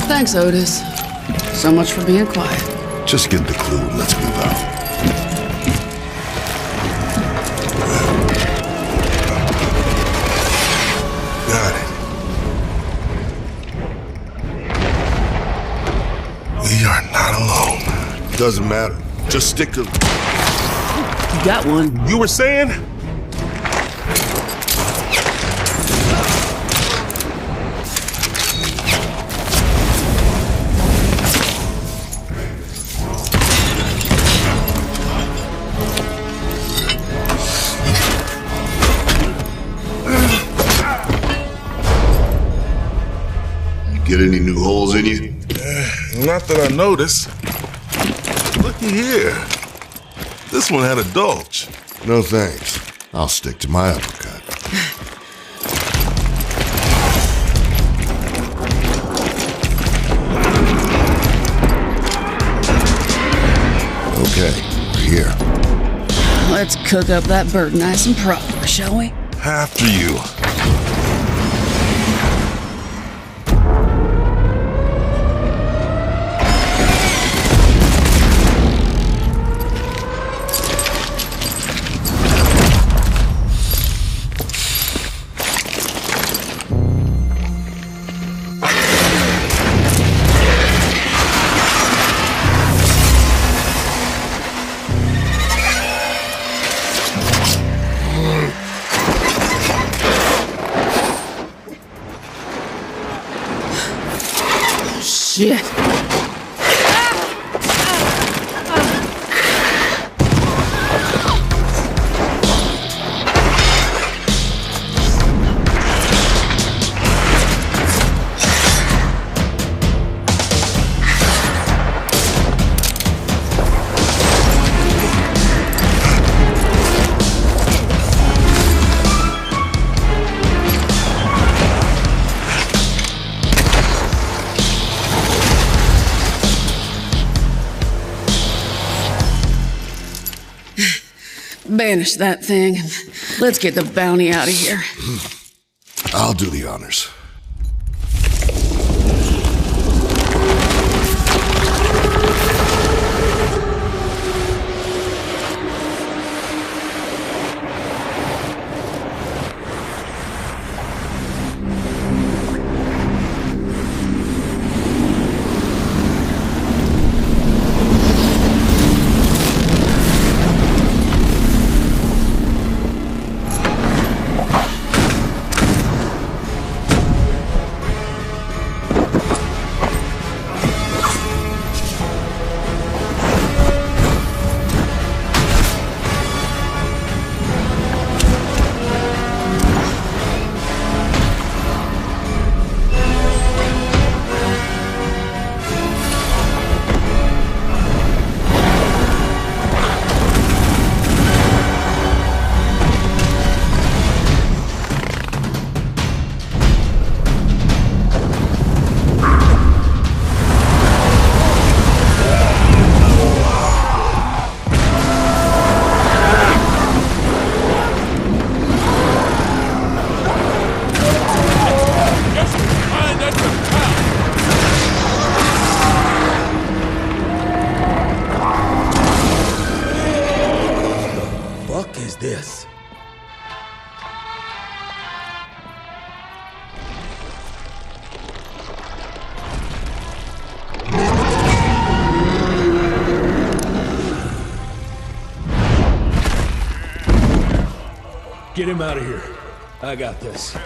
Thanks, Otis. So much for being quiet. Just get the clue and let's move out. Got it. We are not alone. Doesn't matter. Just stick to... You got one. You were saying? Get any new holes in you? Not that I noticed. Looky here. This one had a bulge. No thanks. I'll stick to my uppercut. Okay, we're here. Let's cook up that bird nice and proper, shall we? After you. Shit. Banish that thing. Let's get the bounty out of here. I'll do the honors. This. Get him out of here. I got this.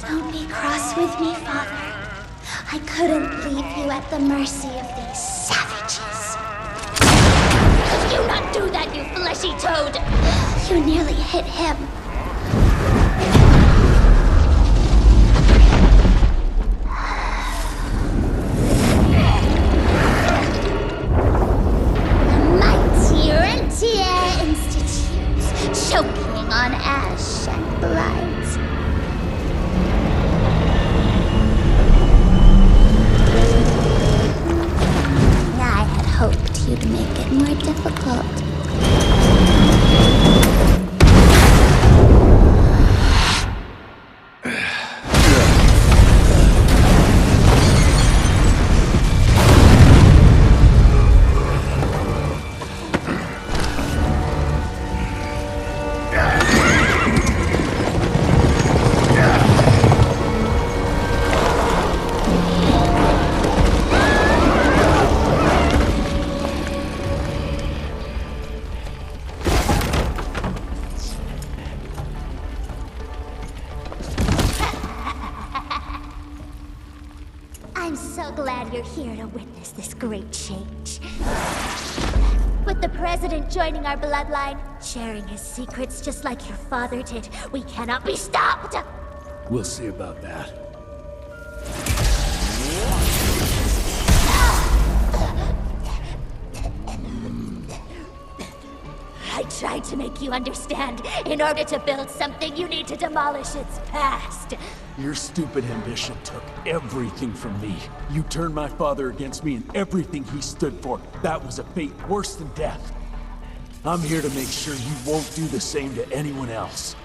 Don't be cross with me, Father. I couldn't leave you at the mercy of these savages. Do not do that, you fleshy toad! You nearly hit him. Mighty Rentier Institutes, choking on ash and blood. Hoped you'd make it more difficult. you're here to witness this great change. With the President joining our bloodline, sharing his secrets just like your father did, we cannot be stopped! We'll see about that. I tried to make you understand. In order to build something, you need to demolish its past. Your stupid ambition took everything from me. You turned my father against me and everything he stood for. That was a fate worse than death. I'm here to make sure you won't do the same to anyone else.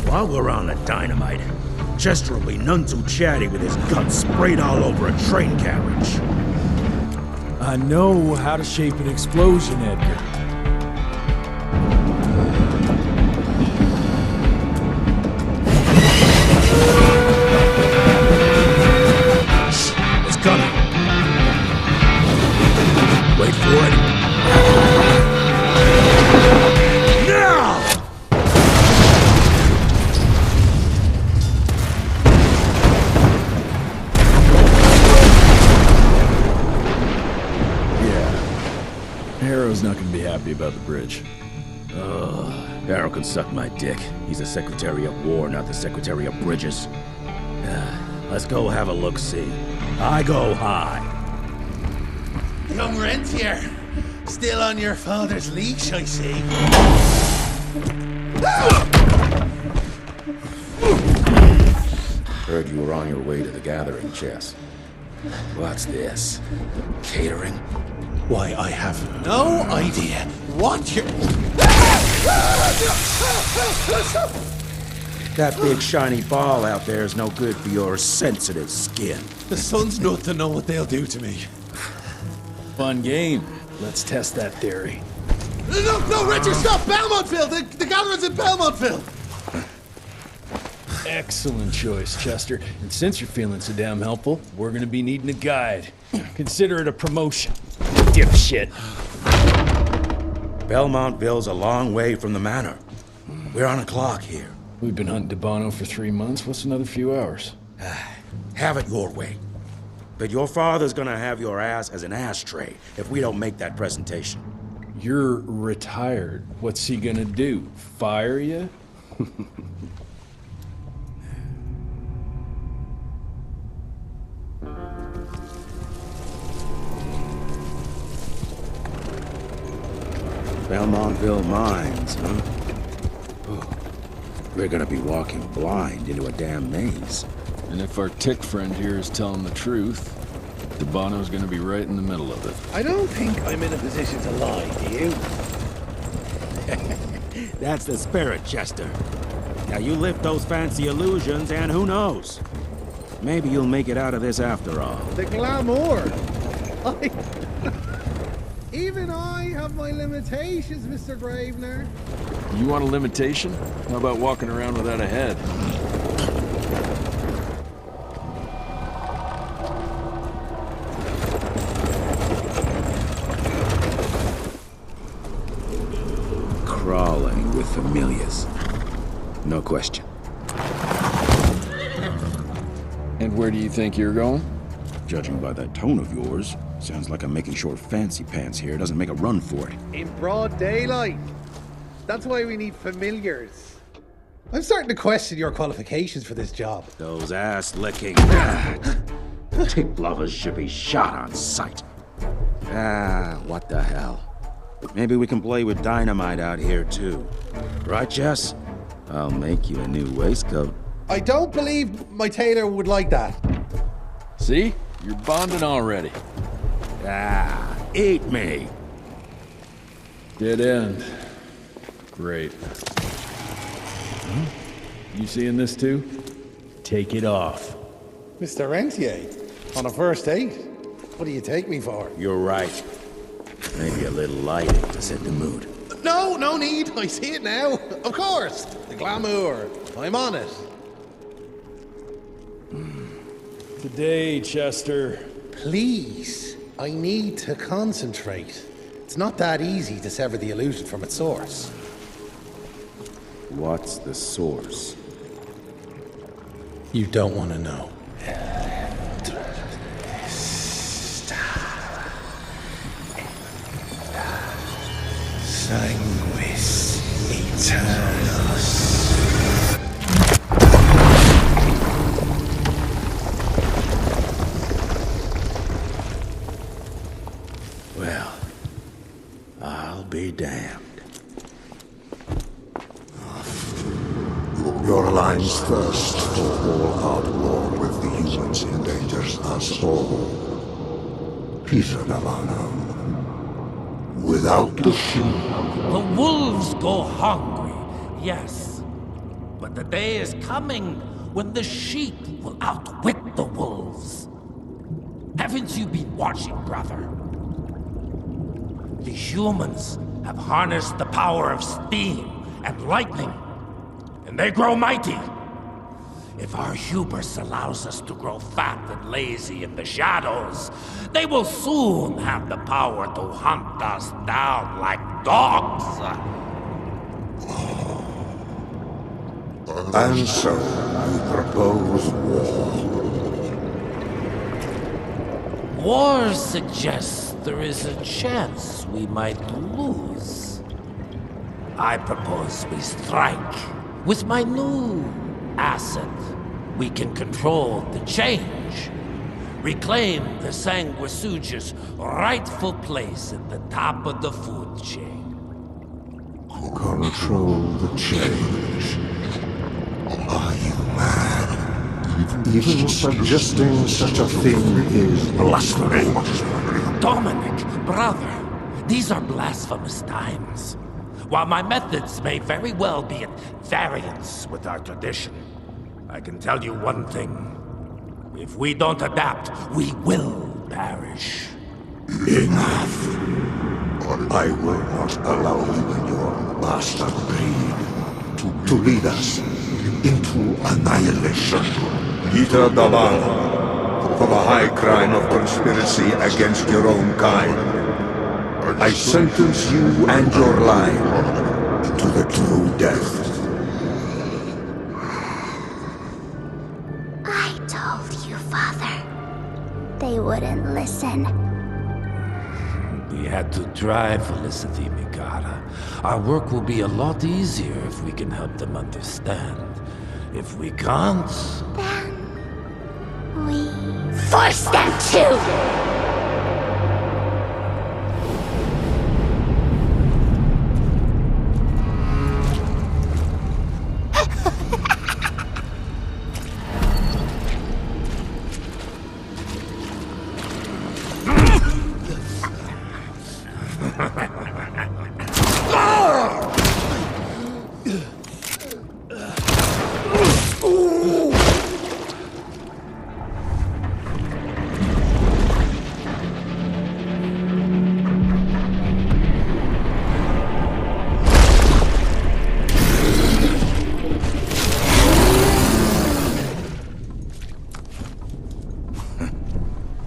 While we're on the dynamite, Chester will be none too chatty with his guts sprayed all over a train carriage. I know how to shape an explosion, Edgar. It's coming. Wait for it. Now! Harrow's not gonna be happy about the bridge. Harrow can suck my dick. He's the Secretary of War, not the Secretary of Bridges. Let's go have a look-see. I go high. Young rentier, still on your father's leash, I see. Heard you were on your way to the gathering, Chess. What's this? Catering? Why, I have no idea what you're... That big shiny ball out there is no good for your sensitive skin. The sun's not to know what they'll do to me. Fun game. Let's test that theory. No, Richard, stop! Belmontville! The gathering's in Belmontville! Excellent choice, Chester. And since you're feeling so damn helpful, we're gonna be needing a guide. Consider it a promotion. Dipshit. Belmontville's a long way from the manor. We're on a clock here. We've been hunting DeBono for 3 months. What's another few hours? Have it your way. But your father's gonna have your ass as an ashtray if we don't make that presentation. You're retired. What's he gonna do? Fire you? Belmontville Mines, huh? Oh, we're gonna be walking blind into a damn maze. And if our tick friend here is telling the truth, DeBono's gonna be right in the middle of it. I don't think I'm in a position to lie, do you? That's the spirit, Chester. Now you lift those fancy illusions and who knows? Maybe you'll make it out of this after all. The glamour! Even I have my limitations, Mr. Gravener. You want a limitation? How about walking around without a head? Crawling with familiars. No question. And where do you think you're going? Judging by that tone of yours, sounds like I'm making short fancy pants here. Doesn't make a run for it. In broad daylight. That's why we need familiars. I'm starting to question your qualifications for this job. Those ass-licking tick lovers should be shot on sight. What the hell? Maybe we can play with dynamite out here, too. Right, Jess? I'll make you a new waistcoat. I don't believe my tailor would like that. See? You're bonding already. Eat me! Dead end. Great. You seeing this too? Take it off. Mr. Rentier, on a first date? What do you take me for? You're right. Maybe a little lighting to set the mood. No, no need. I see it now. Of course. The glamour. I'm on it. Today, Chester. Please. I need to concentrate. It's not that easy to sever the illusion from its source. What's the source? You don't want to know. Sanguis Eternus. Well, I'll be damned. Your alliance thirst for all hard war with the humans endangers us all. Peter Navanam. Without the sheep. The wolves go hungry, yes. But the day is coming when the sheep will outwit the wolves. Haven't you been watching, brother? The humans have harnessed the power of steam and lightning, and they grow mighty. If our hubris allows us to grow fat and lazy in the shadows, they will soon have the power to hunt us down like dogs. And so, you propose war. War suggests there is a chance we might lose. I propose we strike. With my new asset, we can control the change. Reclaim the Sanguisuja's rightful place at the top of the food chain. Control the change. Are you mad? Even suggesting such a thing is blasphemy. Dominic, brother, these are blasphemous times. While my methods may very well be at variance with our tradition, I can tell you one thing. If we don't adapt, we will perish. Enough. I will not allow you and your master greed to lead us into annihilation. Peter Daban, for the high crime of conspiracy against your own kind, I sentence you and your line to the true death. I told you, Father. They wouldn't listen. We had to try, Felicity Mikata. Our work will be a lot easier if we can help them understand. If we can't... Then... we... force them to!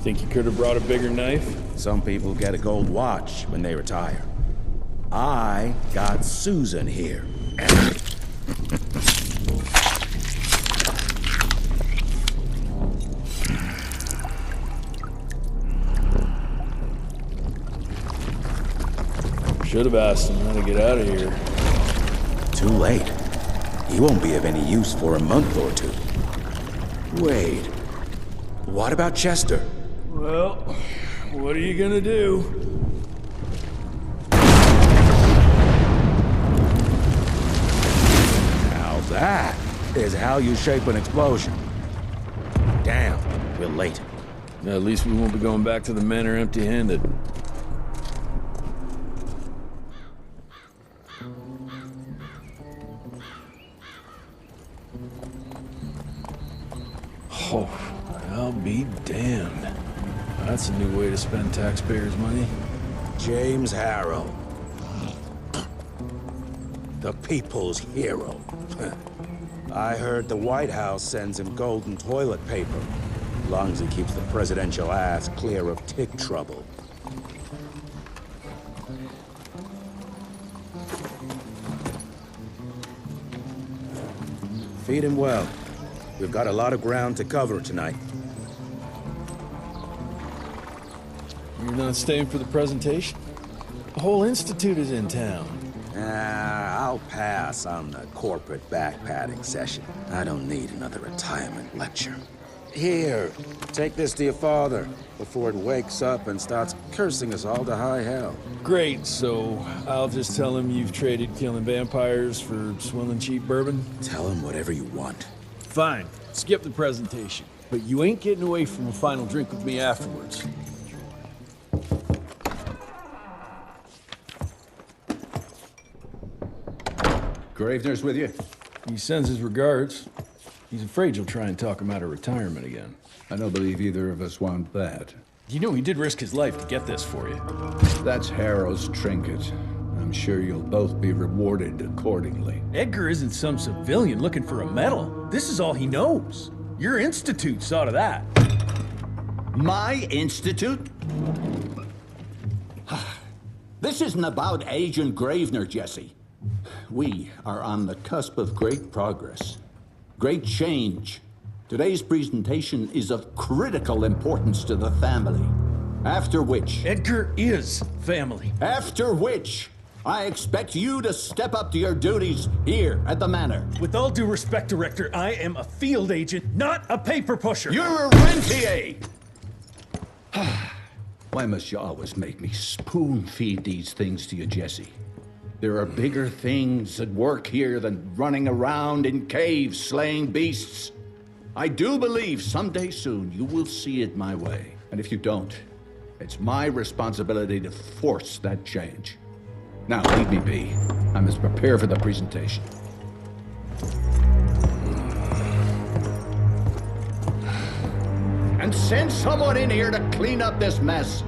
Think you could have brought a bigger knife? Some people get a gold watch when they retire. I got Susan here. Should have asked him how to get out of here. Too late. He won't be of any use for a month or two. Wait. What about Chester? Well, what are you gonna do? Now that is how you shape an explosion. Damn, we're late. At least we won't be going back to the manor empty-handed. Oh, I'll be damned. That's a new way to spend taxpayers' money. James Harrow. The people's hero. I heard the White House sends him golden toilet paper. As long as he keeps the presidential ass clear of tick trouble. Feed him well. We've got a lot of ground to cover tonight. You're not staying for the presentation? The whole institute is in town. I'll pass on the corporate backpatting session. I don't need another retirement lecture. Here, take this to your father before it wakes up and starts cursing us all to high hell. Great, so I'll just tell him you've traded killing vampires for swilling cheap bourbon? Tell him whatever you want. Fine, skip the presentation. But you ain't getting away from a final drink with me afterwards. Gravener's with you? He sends his regards. He's afraid you'll try and talk him out of retirement again. I don't believe either of us want that. You know he did risk his life to get this for you. That's Harrow's trinket. I'm sure you'll both be rewarded accordingly. Edgar isn't some civilian looking for a medal. This is all he knows. Your institute saw to that. My institute? This isn't about Agent Gravener, Jesse. We are on the cusp of great progress. Great change. Today's presentation is of critical importance to the family. After which... Edgar is family. After which, I expect you to step up to your duties here at the manor. With all due respect, Director, I am a field agent, not a paper pusher. You're a rentier! Why must you always make me spoon-feed these things to you, Jesse? There are bigger things at work here than running around in caves slaying beasts. I do believe someday soon you will see it my way. And if you don't, it's my responsibility to force that change. Now, leave me be. I must prepare for the presentation. And send someone in here to clean up this mess.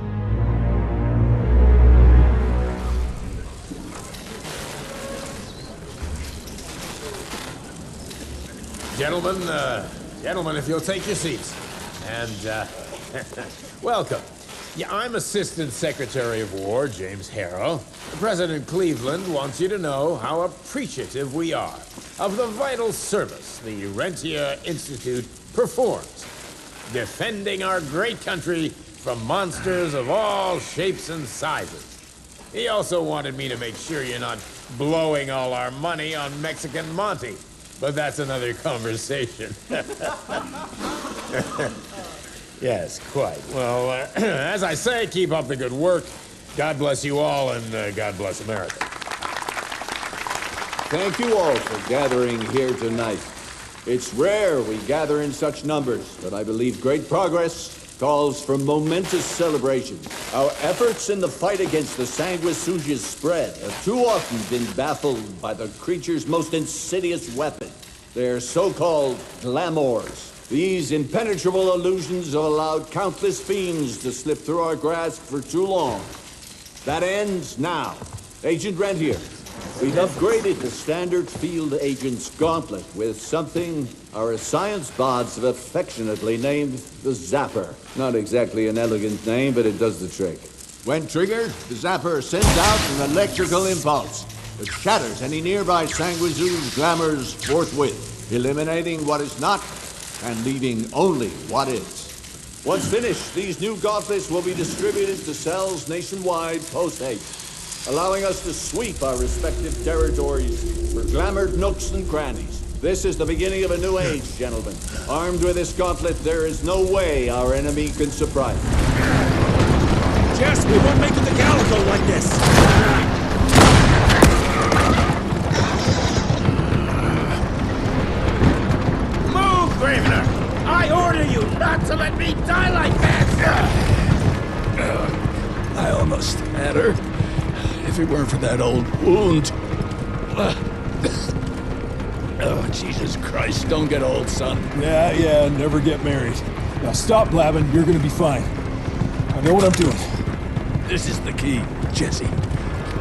Gentlemen, if you'll take your seats. And, welcome. Yeah, I'm Assistant Secretary of War, James Harrow. President Cleveland wants you to know how appreciative we are of the vital service the Rentier Institute performs, defending our great country from monsters of all shapes and sizes. He also wanted me to make sure you're not blowing all our money on Mexican Monty. But that's another conversation. Yes, quite. Well, as I say, keep up the good work. God bless you all, and God bless America. Thank you all for gathering here tonight. It's rare we gather in such numbers, but I believe great progress calls for momentous celebration. Our efforts in the fight against the sanguisuga's spread have too often been baffled by the creature's most insidious weapon, their so-called glamours. These impenetrable illusions have allowed countless fiends to slip through our grasp for too long. That ends now. Agent Rentier, we've upgraded the standard field agent's gauntlet with something our science bots have affectionately named the Zapper. Not exactly an elegant name, but it does the trick. When triggered, the Zapper sends out an electrical impulse that shatters any nearby sanguisuga's glamours forthwith, eliminating what is not and leaving only what is. Once finished, these new gauntlets will be distributed to cells nationwide post-haste. allowing us to sweep our respective territories for glamored nooks and crannies. This is the beginning of a new age, gentlemen. Armed with this gauntlet, there is no way our enemy can surprise us. Jess, we won't make it to Calico like this! Move, Gravener! I order you not to let me die like that! I almost had her. If it weren't for that old wound. Oh, Jesus Christ, don't get old, son. Yeah, never get married. Now stop blabbing, you're gonna be fine. I know what I'm doing. This is the key, Jesse.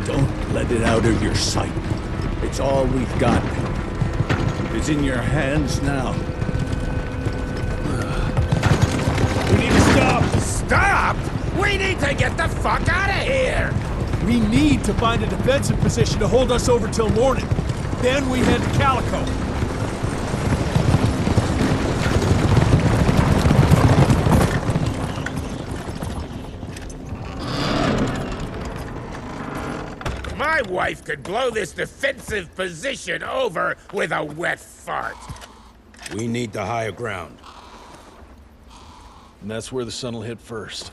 Don't let it out of your sight. It's all we've got. It's in your hands now. We need to stop! Stop! We need to get the fuck out of here! We need to find a defensive position to hold us over till morning. Then we head to Calico. My wife could blow this defensive position over with a wet fart. We need the higher ground. And that's where the sun will hit first.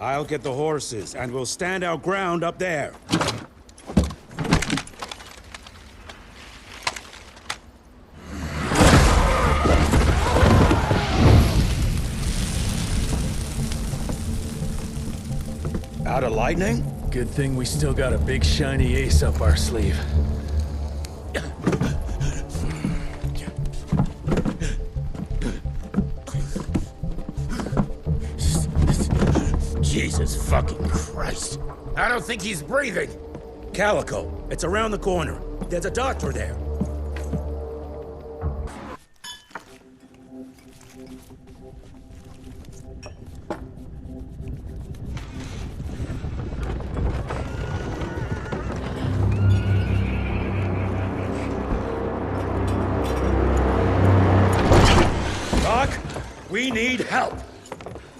I'll get the horses, and we'll stand our ground up there. Out of lightning? Good thing we still got a big shiny ace up our sleeve. Jesus fucking Christ. I don't think he's breathing. Calico, it's around the corner. There's a doctor there. Doc, we need help.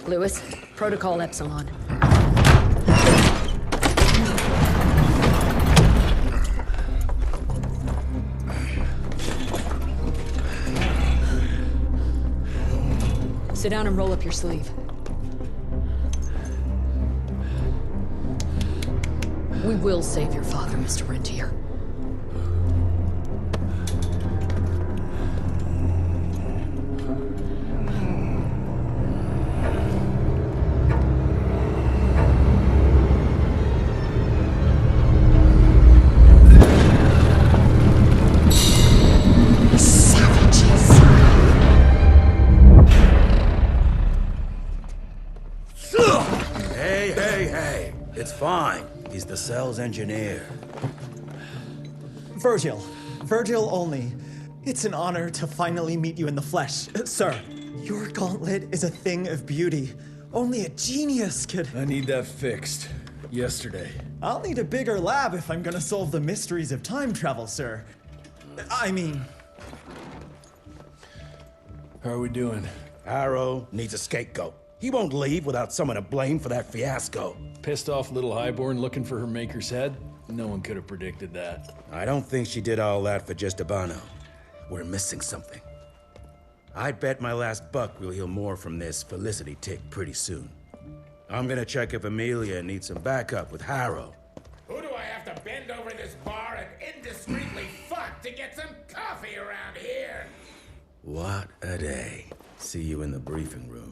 Lewis, Protocol Epsilon. Sit down and roll up your sleeve. We will save your father, Mr. Rentier. Hey, it's fine. He's the cell's engineer. Virgil only. It's an honor to finally meet you in the flesh. Sir, your gauntlet is a thing of beauty. Only a genius could... I need that fixed. Yesterday. I'll need a bigger lab if I'm gonna solve the mysteries of time travel, sir. I mean... How are we doing? Arrow needs a scapegoat. He won't leave without someone to blame for that fiasco. Pissed off little highborn looking for her maker's head? No one could have predicted that. I don't think she did all that for just Abano. We're missing something. I'd bet my last buck we'll hear more from this Felicity tick pretty soon. I'm gonna check if Amelia needs some backup with Harrow. Who do I have to bend over this bar and indiscreetly fuck to get some coffee around here? What a day. See you in the briefing room.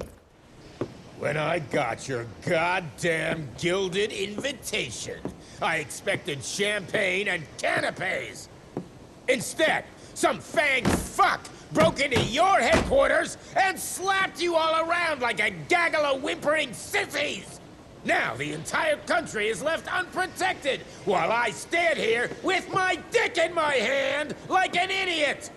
When I got your goddamn gilded invitation, I expected champagne and canapes. Instead, some fang fuck broke into your headquarters and slapped you all around like a gaggle of whimpering sissies. Now the entire country is left unprotected while I stand here with my dick in my hand like an idiot.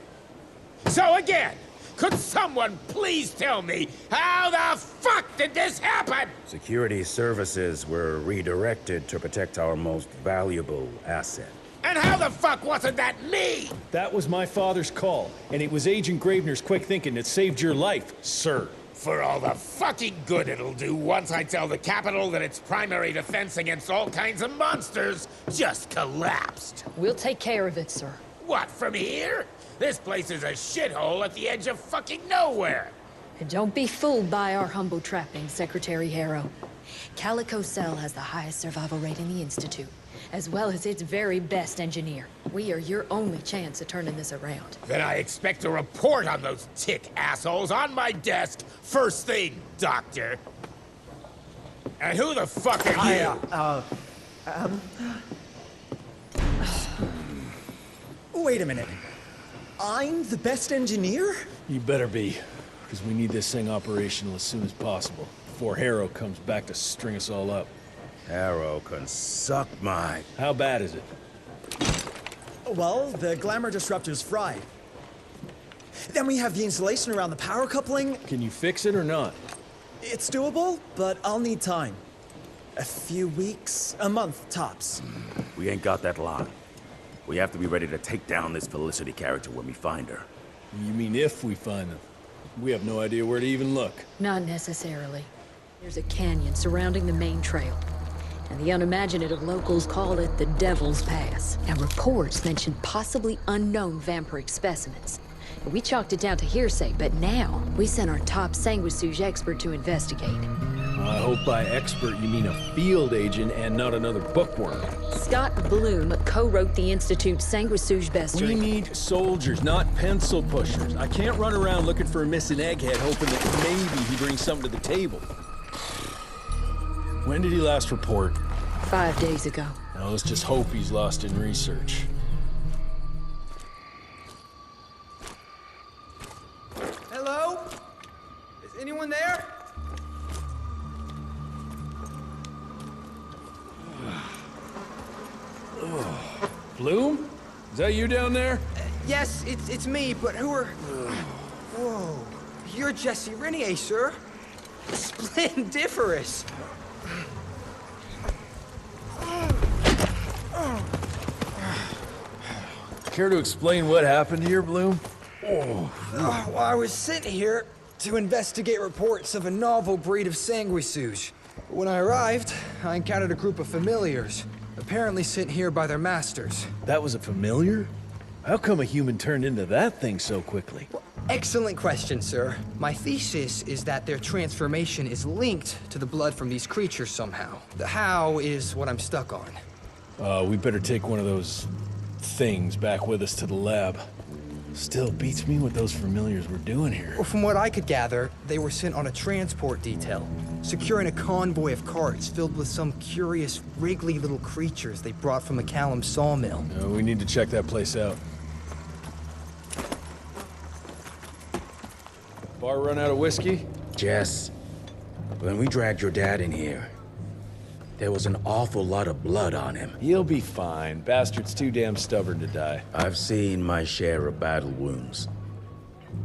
So again, could someone please tell me how the fuck did this happen? Security services were redirected to protect our most valuable asset. And how the fuck wasn't that me? That was my father's call, and it was Agent Gravener's quick thinking that saved your life, sir. For all the fucking good it'll do once I tell the Capitol that its primary defense against all kinds of monsters just collapsed. We'll take care of it, sir. What, from here? This place is a shithole at the edge of fucking nowhere. And don't be fooled by our humble trappings, Secretary Harrow. Calico Cell has the highest survival rate in the Institute, as well as its very best engineer. We are your only chance at turning this around. Then I expect a report on those tick assholes on my desk first thing, Doctor. And who the fuck are you? Wait a minute. I'm the best engineer? You better be, because we need this thing operational as soon as possible, before Harrow comes back to string us all up. Harrow can suck my... How bad is it? Well, the glamour disruptor's fried. Then we have the insulation around the power coupling. Can you fix it or not? It's doable, but I'll need time. A few weeks, a month tops. We ain't got that long. We have to be ready to take down this Felicity character when we find her. You mean if we find them? We have no idea where to even look. Not necessarily. There's a canyon surrounding the main trail, and the unimaginative locals call it the Devil's Pass. And reports mention possibly unknown vampiric specimens. We chalked it down to hearsay, but now we sent our top sanguisuge expert to investigate. I hope by expert you mean a field agent and not another bookworm. Scott Bloom co-wrote the Institute's sanguisuge bestiary. We need soldiers, not pencil pushers. I can't run around looking for a missing egghead hoping that maybe he brings something to the table. When did he last report? 5 days ago. Now let's just hope he's lost in research. Hello? Is anyone there? Bloom? Is that you down there? Yes, it's me, but who are... Whoa. You're Jesse Renier, sir. Splendiferous. Care to explain what happened here, Bloom? Well, I was sent here to investigate reports of a novel breed of sanguisuge. When I arrived, I encountered a group of familiars, apparently sent here by their masters. That was a familiar? How come a human turned into that thing so quickly? Well, excellent question, sir. My thesis is that their transformation is linked to the blood from these creatures somehow. The how is what I'm stuck on. We better take one of those things back with us to the lab. Still beats me what those familiars were doing here. Well, from what I could gather, they were sent on a transport detail, securing a convoy of carts filled with some curious, wriggly little creatures they brought from McCallum sawmill. We need to check that place out. Bar run out of whiskey? Jess, when we dragged your dad in here, there was an awful lot of blood on him. He'll be fine. Bastard's too damn stubborn to die. I've seen my share of battle wounds.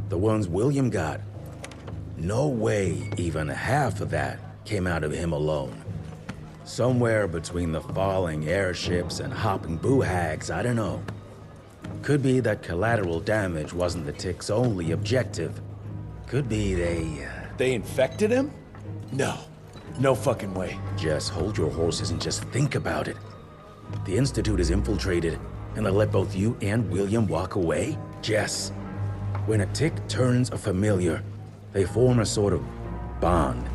The ones William got, no way even half of that came out of him alone. Somewhere between the falling airships and hopping boo-hags, I don't know. Could be that collateral damage wasn't the tick's only objective. Could be They infected him? No. No fucking way. Just hold your horses and just think about it. The Institute is infiltrated, and they let both you and William walk away? Jess, when a tick turns a familiar, they form a sort of bond.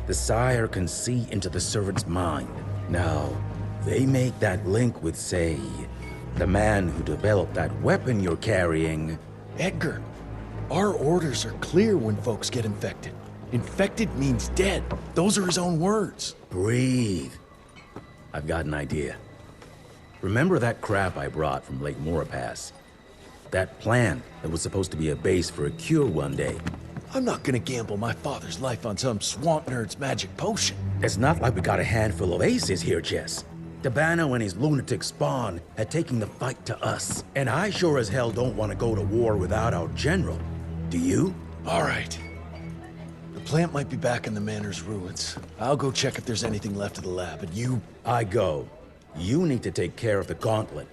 The sire can see into the servant's mind. Now, they make that link with, say, the man who developed that weapon you're carrying. Edgar, our orders are clear when folks get infected. Infected means dead. Those are his own words. Breathe. I've got an idea. Remember that crap I brought from Lake Morapass? That plant that was supposed to be a base for a cure one day. I'm not gonna gamble my father's life on some swamp nerd's magic potion. It's not like we got a handful of aces here, Jess. Dabano and his lunatic spawn had taken the fight to us. And I sure as hell don't want to go to war without our general. Do you? All right. The plant might be back in the manor's ruins. I'll go check if there's anything left of the lab, and you... I go. You need to take care of the gauntlet.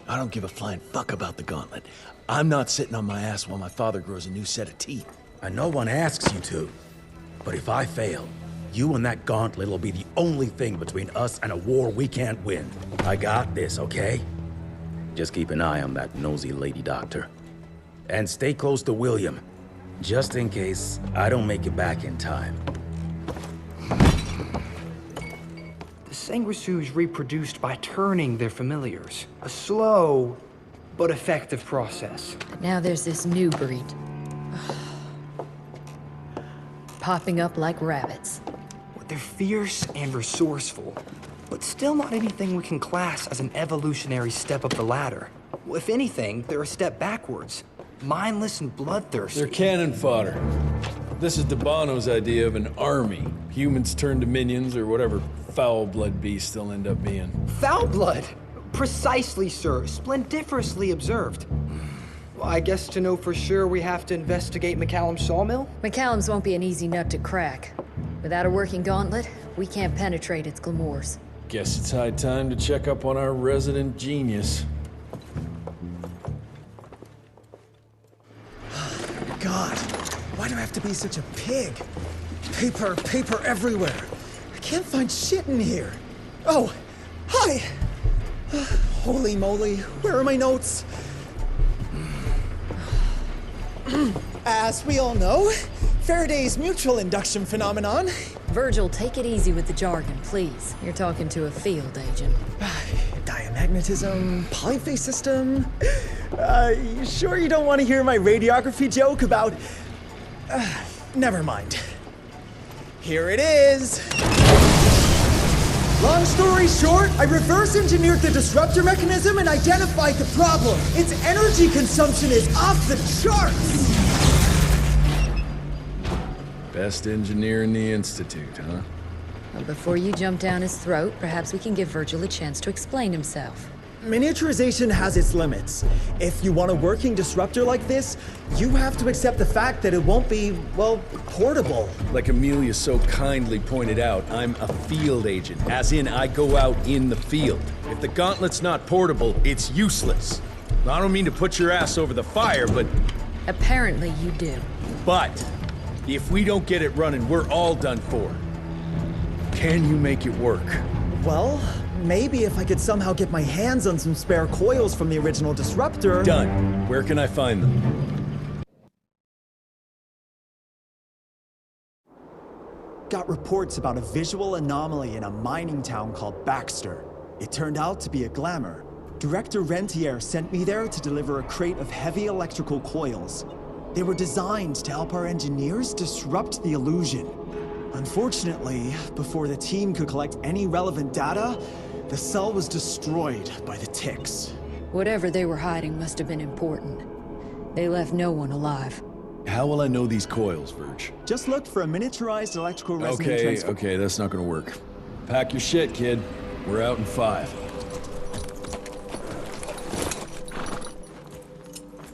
I don't give a flying fuck about the gauntlet. I'm not sitting on my ass while my father grows a new set of teeth. And no one asks you to. But if I fail, you and that gauntlet will be the only thing between us and a war we can't win. I got this, okay? Just keep an eye on that nosy lady doctor. And stay close to William, just in case I don't make it back in time. The sanguisudes reproduced by turning their familiars. A slow but effective process. Now there's this new breed. Popping up like rabbits. They're fierce and resourceful, but still not anything we can class as an evolutionary step up the ladder. If anything, they're a step backwards. Mindless and bloodthirsty. They're cannon fodder. This is Debano's idea of an army. Humans turn to minions or whatever foul-blood beasts they'll end up being. Foul blood! Precisely, sir. Splendiferously observed. Well, I guess to know for sure we have to investigate McCallum's sawmill? McCallum's won't be an easy nut to crack. Without a working gauntlet, we can't penetrate its glamours. Guess it's high time to check up on our resident genius. God, why do I have to be such a pig? Paper everywhere. I can't find shit in here. Oh, hi! Holy moly, where are my notes? As we all know, Faraday's mutual induction phenomenon. Virgil, take it easy with the jargon, please. You're talking to a field agent. Diamagnetism, polyphase system. You sure you don't want to hear my radiography joke about... never mind. Here it is. Long story short, I reverse engineered the disruptor mechanism and identified the problem. Its energy consumption is off the charts. Best engineer in the Institute, huh? Well, before you jump down his throat, perhaps we can give Virgil a chance to explain himself. Miniaturization has its limits. If you want a working disruptor like this, you have to accept the fact that it won't be, well, portable. Like Amelia so kindly pointed out, I'm a field agent, as in I go out in the field. If the gauntlet's not portable, it's useless. I don't mean to put your ass over the fire, but... Apparently you do. But, if we don't get it running, we're all done for. Can you make it work? Well, maybe if I could somehow get my hands on some spare coils from the original disruptor... Done. Where can I find them? Got reports about a visual anomaly in a mining town called Baxter. It turned out to be a glamour. Director Rentier sent me there to deliver a crate of heavy electrical coils. They were designed to help our engineers disrupt the illusion. Unfortunately, before the team could collect any relevant data, the cell was destroyed by the ticks. Whatever they were hiding must have been important. They left no one alive. How will I know these coils, Verge? Just look for a miniaturized electrical resonance Okay, that's not gonna work. Pack your shit, kid. We're out in 5.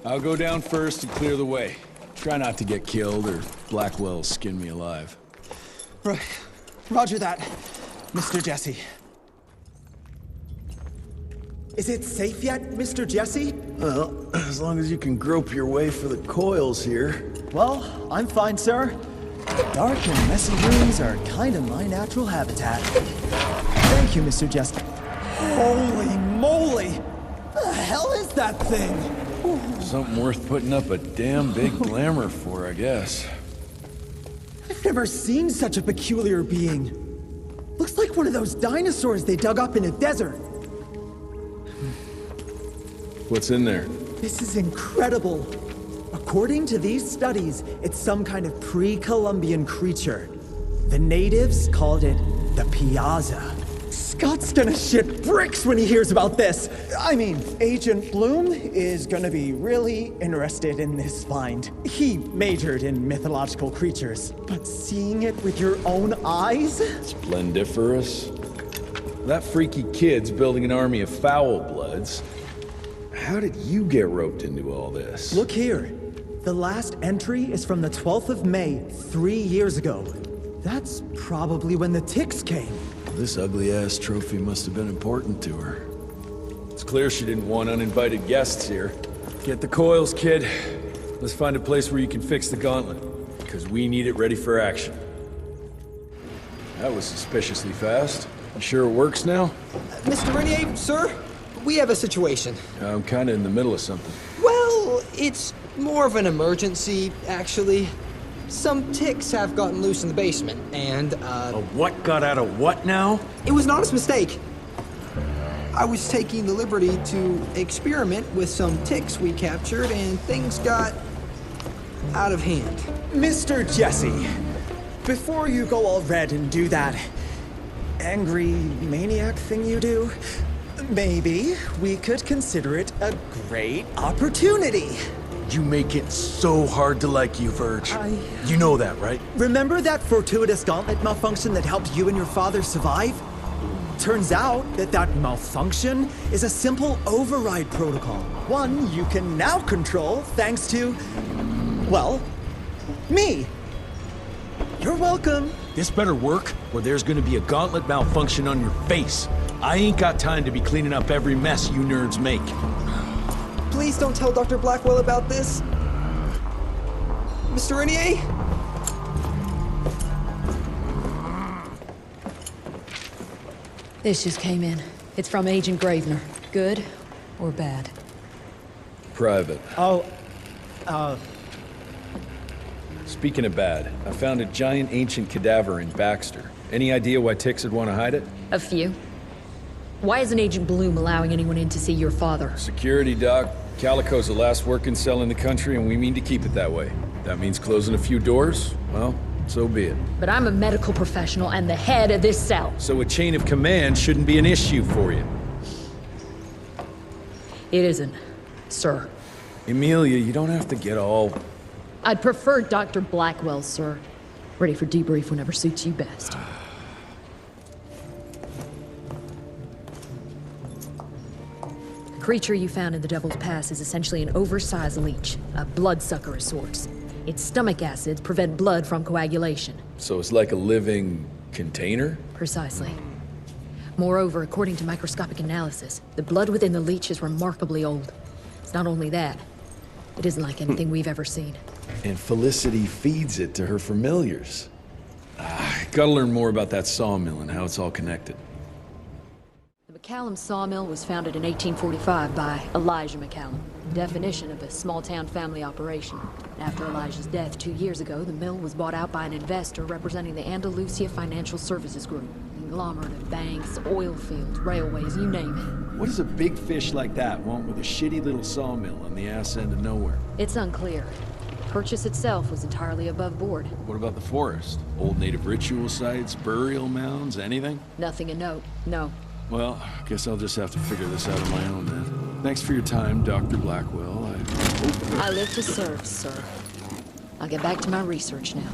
I'll go down first and clear the way. Try not to get killed or Blackwell skin me alive. Right. Roger that, Mr. Jesse. Is it safe yet, Mr. Jesse? Well, as long as you can grope your way for the coils here. Well, I'm fine, sir. Dark and messy rooms are kind of my natural habitat. Thank you, Mr. Jesse. Holy moly! What the hell is that thing? Something worth putting up a damn big glamour for, I guess. I've never seen such a peculiar being. Looks like one of those dinosaurs they dug up in a desert. What's in there? This is incredible. According to these studies, it's some kind of pre-Columbian creature. The natives called it the Piazza. Scott's gonna shit bricks when he hears about this. I mean, Agent Bloom is gonna be really interested in this find. He majored in mythological creatures, but seeing it with your own eyes? Splendiferous. That freaky kid's building an army of foul bloods. How did you get roped into all this? Look here. The last entry is from the 12th of May, 3 years ago. That's probably when the ticks came. This ugly-ass trophy must have been important to her. It's clear she didn't want uninvited guests here. Get the coils, kid. Let's find a place where you can fix the gauntlet. because we need it ready for action. That was suspiciously fast. You sure it works now? Mr. Renier, sir, we have a situation. I'm kind of in the middle of something. Well, it's more of an emergency, actually. Some ticks have gotten loose in the basement, and, A what got out of what now? It was an honest mistake. I was taking the liberty to experiment with some ticks we captured, and things got out of hand. Mr. Jesse, before you go all red and do that angry maniac thing you do, maybe we could consider it a great opportunity. You make it so hard to like you, Verge. You know that, right? Remember that fortuitous gauntlet malfunction that helped you and your father survive? Turns out that malfunction is a simple override protocol. One you can now control thanks to, well, me. You're welcome. This better work, or there's gonna be a gauntlet malfunction on your face. I ain't got time to be cleaning up every mess you nerds make. Please don't tell Dr. Blackwell about this. Mr. Renier? This just came in. It's from Agent Gravener. Good or bad? Private. Oh, Speaking of bad, I found a giant ancient cadaver in Baxter. Any idea why ticks would want to hide it? A few. Why isn't Agent Bloom allowing anyone in to see your father? Security, Doc. Calico's the last working cell in the country, and we mean to keep it that way. That means closing a few doors? Well, so be it. But I'm a medical professional and the head of this cell. So a chain of command shouldn't be an issue for you. It isn't, sir. Emilia, you don't have to get all... I'd prefer Dr. Blackwell, sir. Ready for debrief whenever suits you best. The creature you found in the Devil's Pass is essentially an oversized leech, a bloodsucker of sorts. Its stomach acids prevent blood from coagulation. So it's like a living container? Precisely. Moreover, according to microscopic analysis, the blood within the leech is remarkably old. It's not only that, it isn't like anything we've ever seen. And Felicity feeds it to her familiars. Gotta learn more about that sawmill and how it's all connected. The McCallum sawmill was founded in 1845 by Elijah McCallum, definition of a small-town family operation. After Elijah's death 2 years ago, the mill was bought out by an investor representing the Andalusia Financial Services Group. Conglomerate of banks, oil fields, railways, you name it. What does a big fish like that want with a shitty little sawmill on the ass end of nowhere? It's unclear. The purchase itself was entirely above board. What about the forest? Old native ritual sites, burial mounds, anything? Nothing a note, no. Well, I guess I'll just have to figure this out on my own then. Thanks for your time, Dr. Blackwell. I live to serve, sir. I'll get back to my research now.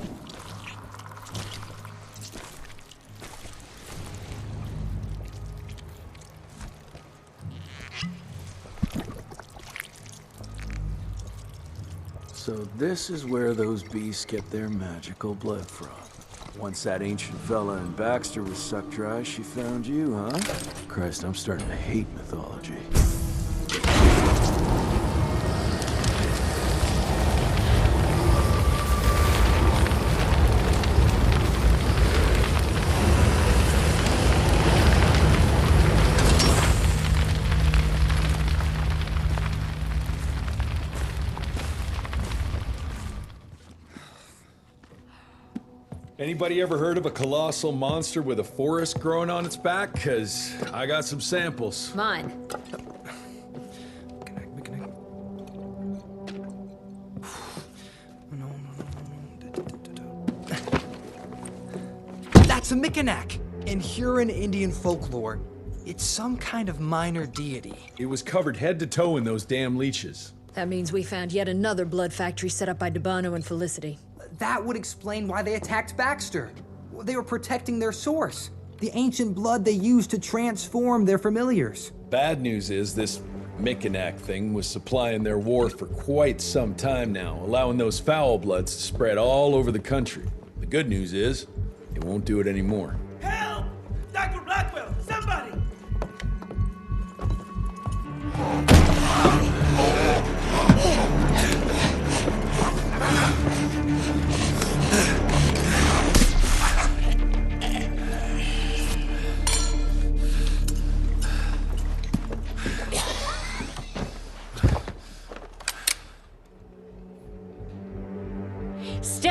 So this is where those beasts get their magical blood from. Once that ancient fella in Baxter was sucked dry, she found you, huh? Christ, I'm starting to hate mythology. Anybody ever heard of a colossal monster with a forest growing on its back? 'Cause I got some samples. Mine. That's a Mikanak! In Huron Indian folklore, it's some kind of minor deity. It was covered head to toe in those damn leeches. That means we found yet another blood factory set up by DeBano and Felicity. That would explain why they attacked Baxter. They were protecting their source, the ancient blood they used to transform their familiars. Bad news is this Mikanak thing was supplying their war for quite some time now, allowing those foul bloods to spread all over the country. The good news is, it won't do it anymore. Help! Dr. Blackwell, somebody!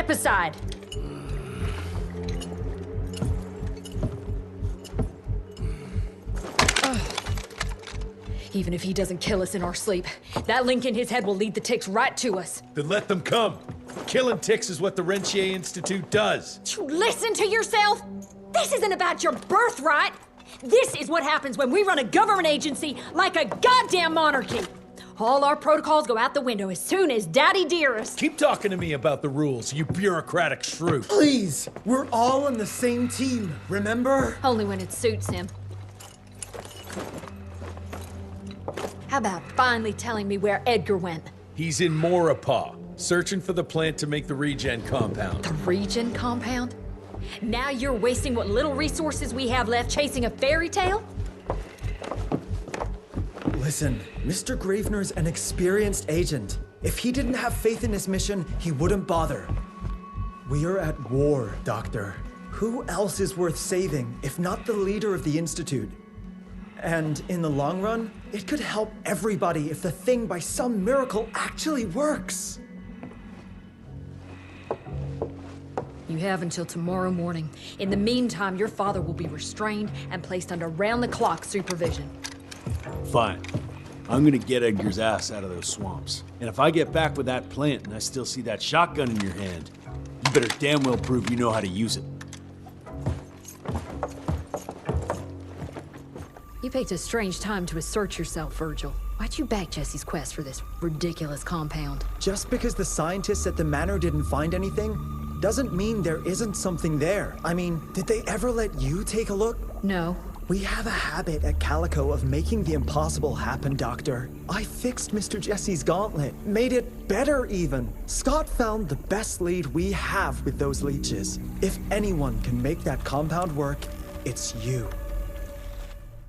Step aside! Even if he doesn't kill us in our sleep, that link in his head will lead the ticks right to us. Then let them come. Killing ticks is what the Rentier Institute does. You listen to yourself? This isn't about your birthright. This is what happens when we run a government agency like a goddamn monarchy. All our protocols go out the window as soon as Daddy Dearest... Keep talking to me about the rules, you bureaucratic shrew. Please! We're all on the same team, remember? Only when it suits him. How about finally telling me where Edgar went? He's in Maurepas, searching for the plant to make the regen compound. The regen compound? Now you're wasting what little resources we have left chasing a fairy tale? Listen, Mr. Gravener's an experienced agent. If he didn't have faith in his mission, he wouldn't bother. We are at war, Doctor. Who else is worth saving, if not the leader of the Institute? And in the long run, it could help everybody if the thing by some miracle actually works. You have until tomorrow morning. In the meantime, your father will be restrained and placed under round-the-clock supervision. Fine. I'm gonna get Edgar's ass out of those swamps. And if I get back with that plant and I still see that shotgun in your hand, you better damn well prove you know how to use it. You picked a strange time to assert yourself, Virgil. Why'd you back Jesse's quest for this ridiculous compound? Just because the scientists at the manor didn't find anything, doesn't mean there isn't something there. I mean, did they ever let you take a look? No. We have a habit at Calico of making the impossible happen, Doctor. I fixed Mr. Jesse's gauntlet, made it better even. Scott found the best lead we have with those leeches. If anyone can make that compound work, it's you.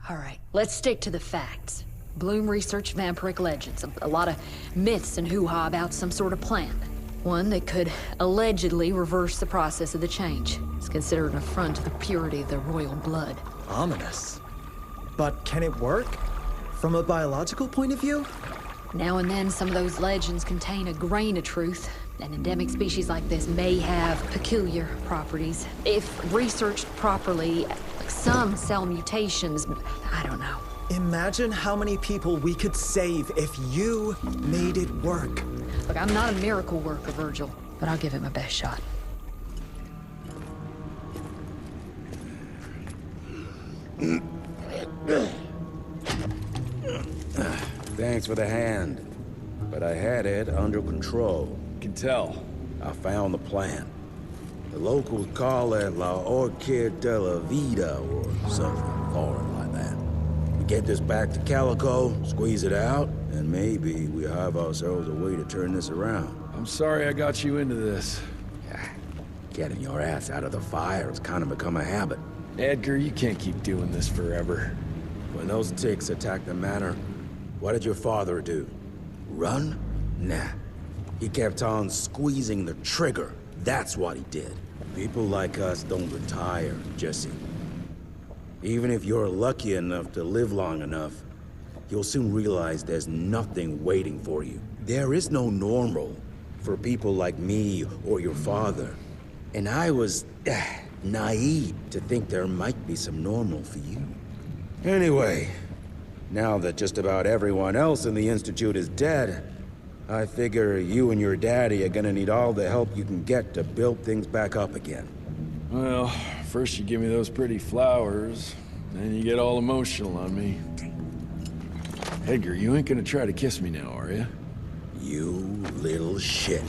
All right, let's stick to the facts. Bloom researched vampiric legends, a lot of myths and hoo-ha about some sort of plant. One that could allegedly reverse the process of the change. It's considered an affront to the purity of their royal blood. Ominous. But can it work? From a biological point of view? Now and then, some of those legends contain a grain of truth. An endemic species like this may have peculiar properties. If researched properly, some cell mutations, I don't know. Imagine how many people we could save if you made it work. Look, I'm not a miracle worker, Virgil, but I'll give it my best shot. Thanks for the hand, but I had it under control. Can tell. I found the plant. The locals call it La Orchid de la Vida or something foreign like that. We get this back to Calico, squeeze it out, and maybe we have ourselves a way to turn this around. I'm sorry I got you into this. Getting your ass out of the fire has kind of become a habit. Edgar, you can't keep doing this forever. When those ticks attacked the manor, what did your father do? Run? Nah. He kept on squeezing the trigger. That's what he did. People like us don't retire, Jesse. Even if you're lucky enough to live long enough, you'll soon realize there's nothing waiting for you. There is no normal for people like me or your father. And I was naive to think there might be some normal for you. Anyway, now that just about everyone else in the Institute is dead, I figure you and your daddy are gonna need all the help you can get to build things back up again. Well, first you give me those pretty flowers, then you get all emotional on me. Edgar, you ain't gonna try to kiss me now, are you? You little shit.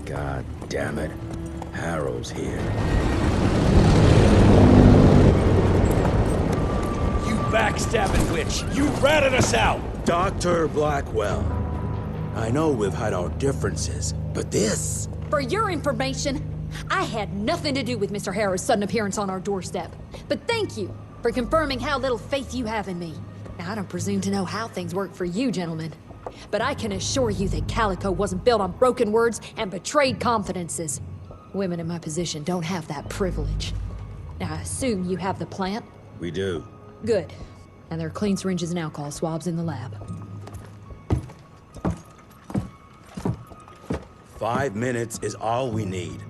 God damn it. Harrow's here. You backstabbing witch! You ratted us out! Dr. Blackwell. I know we've had our differences, but this... For your information, I had nothing to do with Mr. Harrow's sudden appearance on our doorstep. But thank you for confirming how little faith you have in me. Now, I don't presume to know how things work for you, gentlemen. But I can assure you that Calico wasn't built on broken words and betrayed confidences. Women in my position don't have that privilege. Now, I assume you have the plant? We do. Good. And there are clean syringes and alcohol swabs in the lab. 5 minutes is all we need.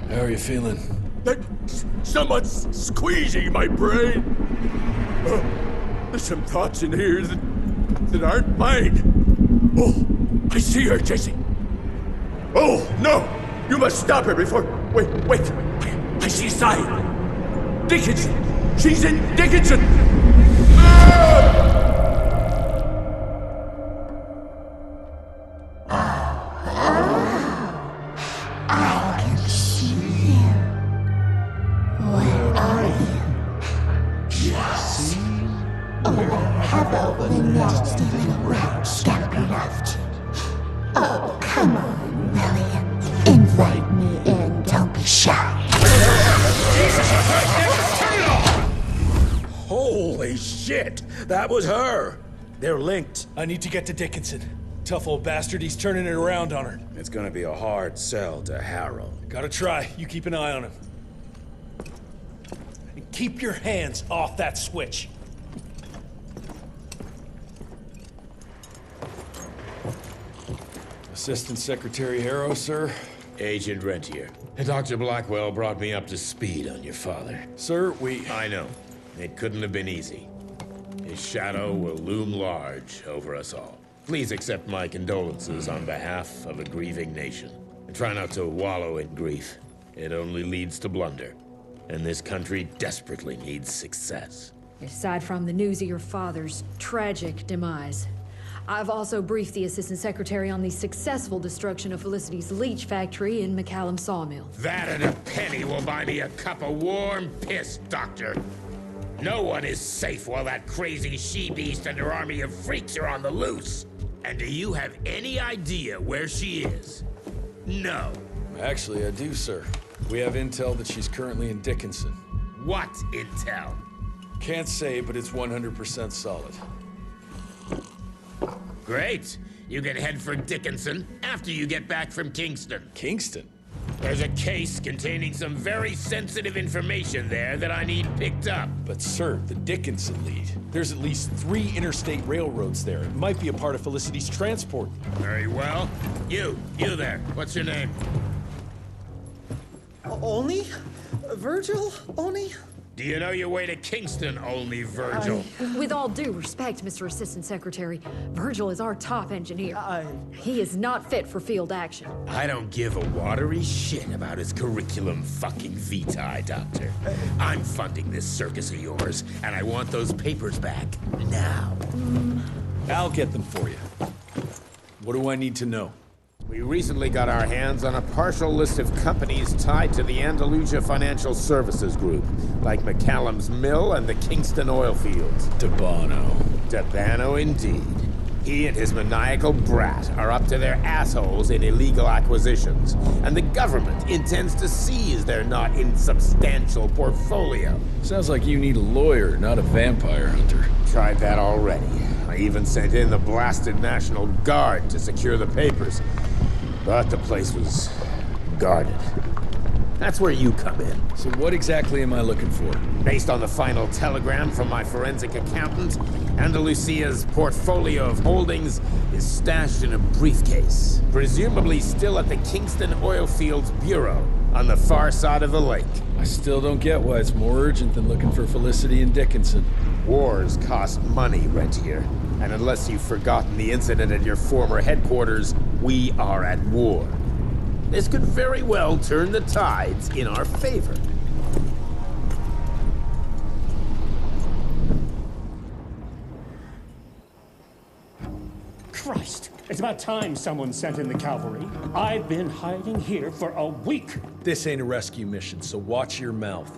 How are you feeling? Someone's squeezing my brain. There's some thoughts in here that aren't mine. Oh, I see her, Jesse. Oh, no! You must stop her before... Wait. I see a sign. Dickinson! She's in Dickinson! Oh, come on, William. Invite me in, don't be shy. Holy shit! That was her! They're linked. I need to get to Dickinson. Tough old bastard, he's turning it around on her. It's gonna be a hard sell to Harrow. Gotta try. You keep an eye on him. And keep your hands off that switch. Assistant Secretary Harrow, sir. Agent Rentier. Dr. Blackwell brought me up to speed on your father. Sir, I know. It couldn't have been easy. His shadow will loom large over us all. Please accept my condolences on behalf of a grieving nation. And try not to wallow in grief. It only leads to blunder. And this country desperately needs success. Aside from the news of your father's tragic demise, I've also briefed the Assistant Secretary on the successful destruction of Felicity's leech factory in McCallum Sawmill. That and a penny will buy me a cup of warm piss, Doctor. No one is safe while that crazy she-beast and her army of freaks are on the loose. And do you have any idea where she is? No. Actually, I do, sir. We have intel that she's currently in Dickinson. What intel? Can't say, but it's 100% solid. Great. You can head for Dickinson after you get back from Kingston. Kingston? There's a case containing some very sensitive information there that I need picked up. But sir, the Dickinson lead. There's at least 3 interstate railroads there. It might be a part of Felicity's transport. Very well. You there. What's your name? Only? Virgil? Only? Do you know your way to Kingston, only Virgil? With all due respect, Mr. Assistant Secretary, Virgil is our top engineer. He is not fit for field action. I don't give a watery shit about his curriculum fucking vitae, Doctor. I'm funding this circus of yours, and I want those papers back now. I'll get them for you. What do I need to know? We recently got our hands on a partial list of companies tied to the Andalusia Financial Services Group, like McCallum's Mill and the Kingston oil fields. Debano indeed. He and his maniacal brat are up to their assholes in illegal acquisitions, and the government intends to seize their not insubstantial portfolio. Sounds like you need a lawyer, not a vampire hunter. Tried that already. I even sent in the blasted National Guard to secure the papers. But the place was guarded. That's where you come in. So what exactly am I looking for? Based on the final telegram from my forensic accountant, Andalusia's portfolio of holdings is stashed in a briefcase, presumably still at the Kingston Oilfields Bureau on the far side of the lake. I still don't get why it's more urgent than looking for Felicity and Dickinson. Wars cost money, Rentier. And unless you've forgotten the incident at your former headquarters, we are at war. This could very well turn the tides in our favor. Christ! It's about time someone sent in the cavalry. I've been hiding here for a week. This ain't a rescue mission, so watch your mouth.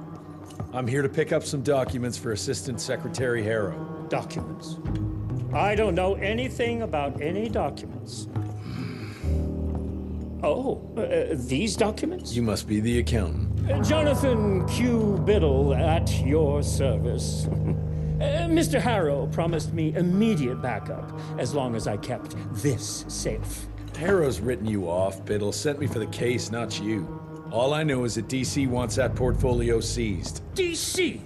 I'm here to pick up some documents for Assistant Secretary Harrow. Documents? I don't know anything about any documents. Oh, these documents? You must be the accountant. Jonathan Q. Biddle at your service. Mr. Harrow promised me immediate backup as long as I kept this safe. Harrow's written you off, Biddle. Sent me for the case, not you. All I know is that DC wants that portfolio seized. DC?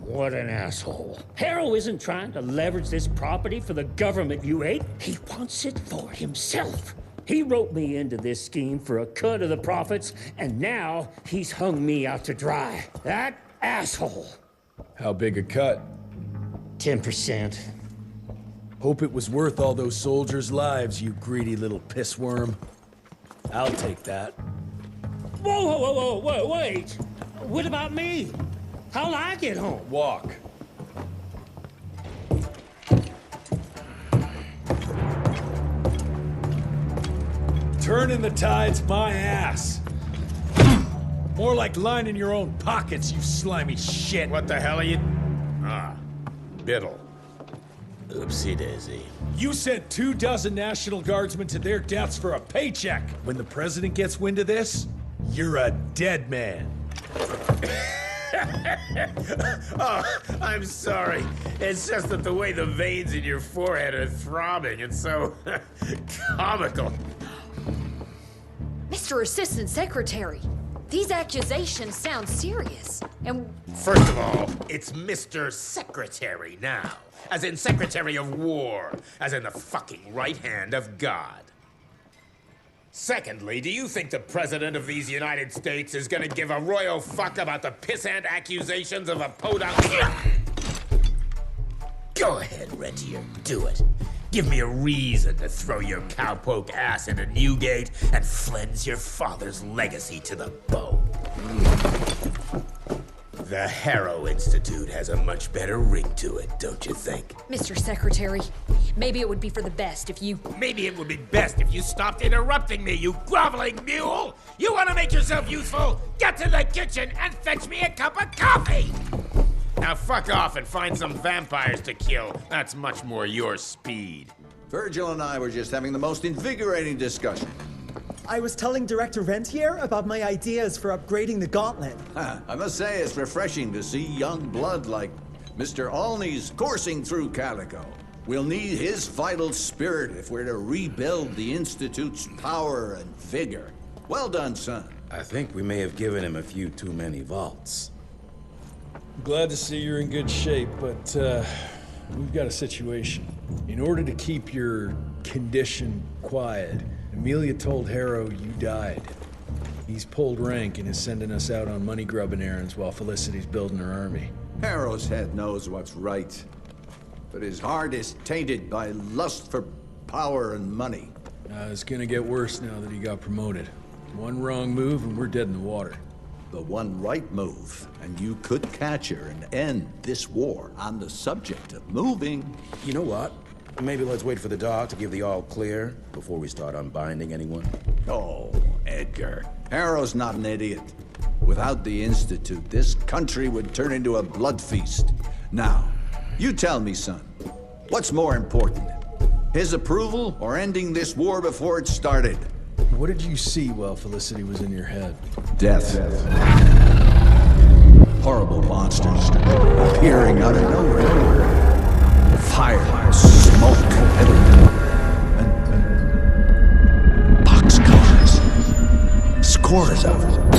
What an asshole. Harrow isn't trying to leverage this property for the government you hate. He wants it for himself. He roped me into this scheme for a cut of the profits, and now he's hung me out to dry. That asshole. How big a cut? 10%. Hope it was worth all those soldiers' lives, you greedy little pissworm. I'll take that. Whoa, wait. What about me? How'll I get home? Walk. Turning the tide's my ass. More like lining your own pockets, you slimy shit. What the hell are you... Ah, Biddle. Oopsie daisy. You sent 24 National Guardsmen to their deaths for a paycheck. When the president gets wind of this, you're a dead man. Oh, I'm sorry. It's just that the way the veins in your forehead are throbbing, it's so comical. Mr. Assistant Secretary, these accusations sound serious. And first of all, it's Mr. Secretary now. As in Secretary of War. As in the fucking right hand of God. Secondly, do you think the President of these United States is gonna give a royal fuck about the pissant accusations of a podunk? Go ahead, Rentier, do it. Give me a reason to throw your cowpoke ass into Newgate and cleanse your father's legacy to the bone. The Harrow Institute has a much better ring to it, don't you think? Mr. Secretary, maybe it would be for the best if you... Maybe it would be best if you stopped interrupting me, you groveling mule! You want to make yourself useful? Get to the kitchen and fetch me a cup of coffee! Now fuck off and find some vampires to kill. That's much more your speed. Virgil and I were just having the most invigorating discussion. I was telling Director Rentier about my ideas for upgrading the gauntlet. I must say it's refreshing to see young blood like Mr. Olney's coursing through Calico. We'll need his vital spirit if we're to rebuild the Institute's power and vigor. Well done, son. I think we may have given him a few too many vaults. Glad to see you're in good shape, but we've got a situation. In order to keep your condition quiet, Amelia told Harrow you died. He's pulled rank and is sending us out on money-grubbing errands while Felicity's building her army. Harrow's head knows what's right, but his heart is tainted by lust for power and money. It's gonna get worse now that he got promoted. One wrong move and we're dead in the water. The one right move, and you could catch her and end this war on the subject of moving. You know what? Maybe let's wait for the dog to give the all clear before we start unbinding anyone. Oh, Edgar. Harrow's not an idiot. Without the Institute, this country would turn into a blood feast. Now, you tell me, son, what's more important? His approval or ending this war before it started? What did you see while Felicity was in your head? Death. Horrible monsters appearing out of nowhere. Fire, smoke, and boxcars. Scores of them,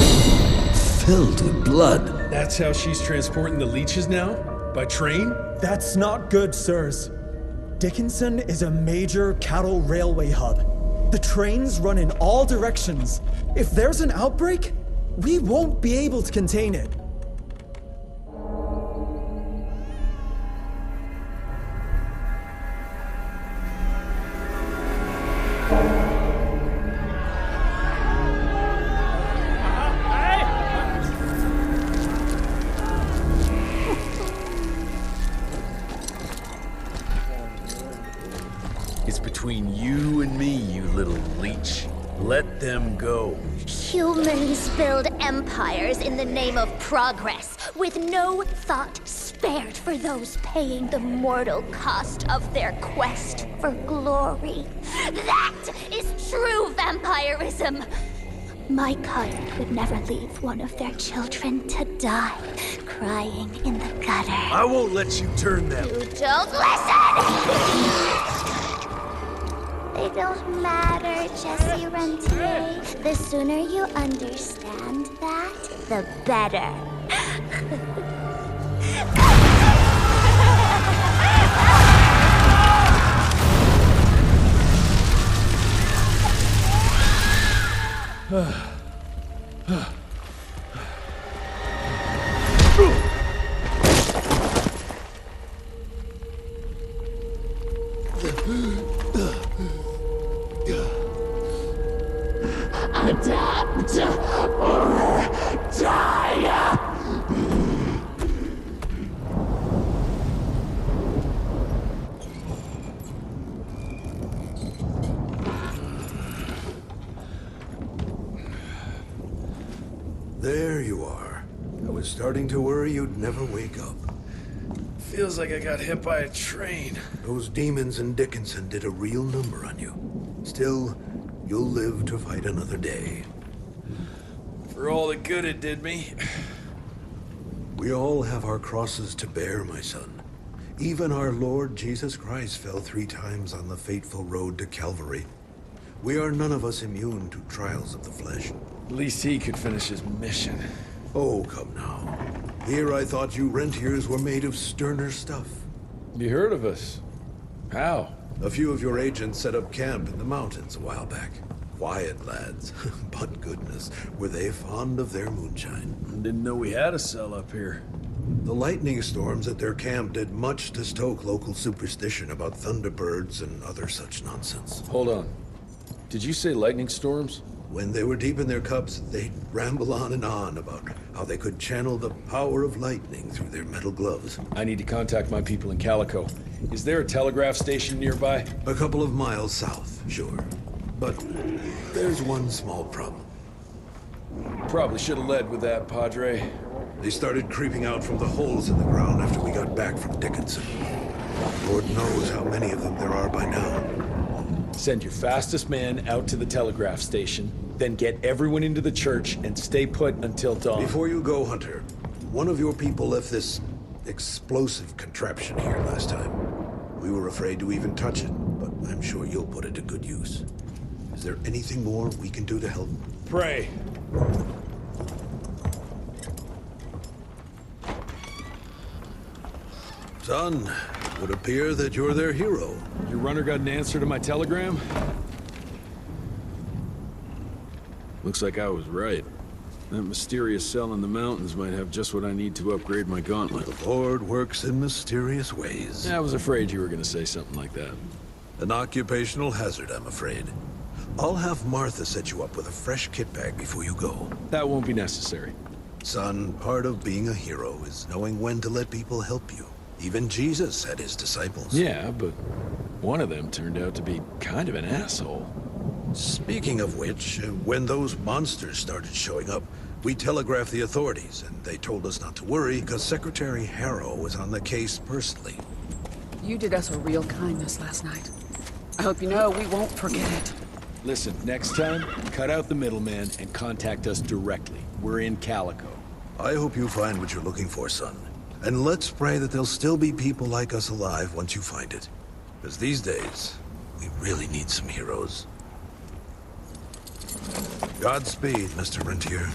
filled with blood. That's how she's transporting the leeches now? By train? That's not good, sirs. Dickinson is a major cattle railway hub. The trains run in all directions. If there's an outbreak, we won't be able to contain it. It's between you and me, you little leech. Let them go. Humans build empires in the name of progress. with no thought spared for those paying the mortal cost of their quest for glory. That is true vampirism. My kind would never leave one of their children to die, crying in the gutter. I won't let you turn them. You don't listen! They don't matter, Jesse Rentier. The sooner you understand that, the better. Adapt or die! There you are. I was starting to worry you'd never wake up. Feels like I got hit by a train. Those demons in Dickinson did a real number on you. Still, you'll live to fight another day. For all the good it did me. We all have our crosses to bear, my son. Even our Lord Jesus Christ fell 3 times on the fateful road to Calvary. We are none of us immune to trials of the flesh. At least he could finish his mission. Oh, come now. Here I thought you rentiers were made of sterner stuff. You heard of us? How? A few of your agents set up camp in the mountains a while back. Quiet lads, but goodness, were they fond of their moonshine. Didn't know we had a cell up here. The lightning storms at their camp did much to stoke local superstition about thunderbirds and other such nonsense. Hold on. Did you say lightning storms? When they were deep in their cups, they'd ramble on and on about how they could channel the power of lightning through their metal gloves. I need to contact my people in Calico. Is there a telegraph station nearby? A couple of miles south, sure. But there's one small problem. Probably should have led with that, Padre. They started creeping out from the holes in the ground after we got back from Dickinson. Lord knows how many of them there are by now. Send your fastest man out to the telegraph station, then get everyone into the church and stay put until dawn. Before you go, Hunter, one of your people left this explosive contraption here last time. We were afraid to even touch it, but I'm sure you'll put it to good use. Is there anything more we can do to help? Pray. Son, it would appear that you're their hero. Your runner got an answer to my telegram? Looks like I was right. That mysterious cell in the mountains might have just what I need to upgrade my gauntlet. The Lord works in mysterious ways. I was afraid you were going to say something like that. An occupational hazard, I'm afraid. I'll have Martha set you up with a fresh kit bag before you go. That won't be necessary. Son, part of being a hero is knowing when to let people help you. Even Jesus had his disciples. Yeah, but one of them turned out to be kind of an asshole. Speaking of which, when those monsters started showing up, we telegraphed the authorities, and they told us not to worry because Secretary Harrow was on the case personally. You did us a real kindness last night. I hope you know we won't forget it. Listen, next time, cut out the middleman and contact us directly. We're in Calico. I hope you find what you're looking for, son. And let's pray that there'll still be people like us alive once you find it. Because these days, we really need some heroes. Godspeed, Mr. Rentier.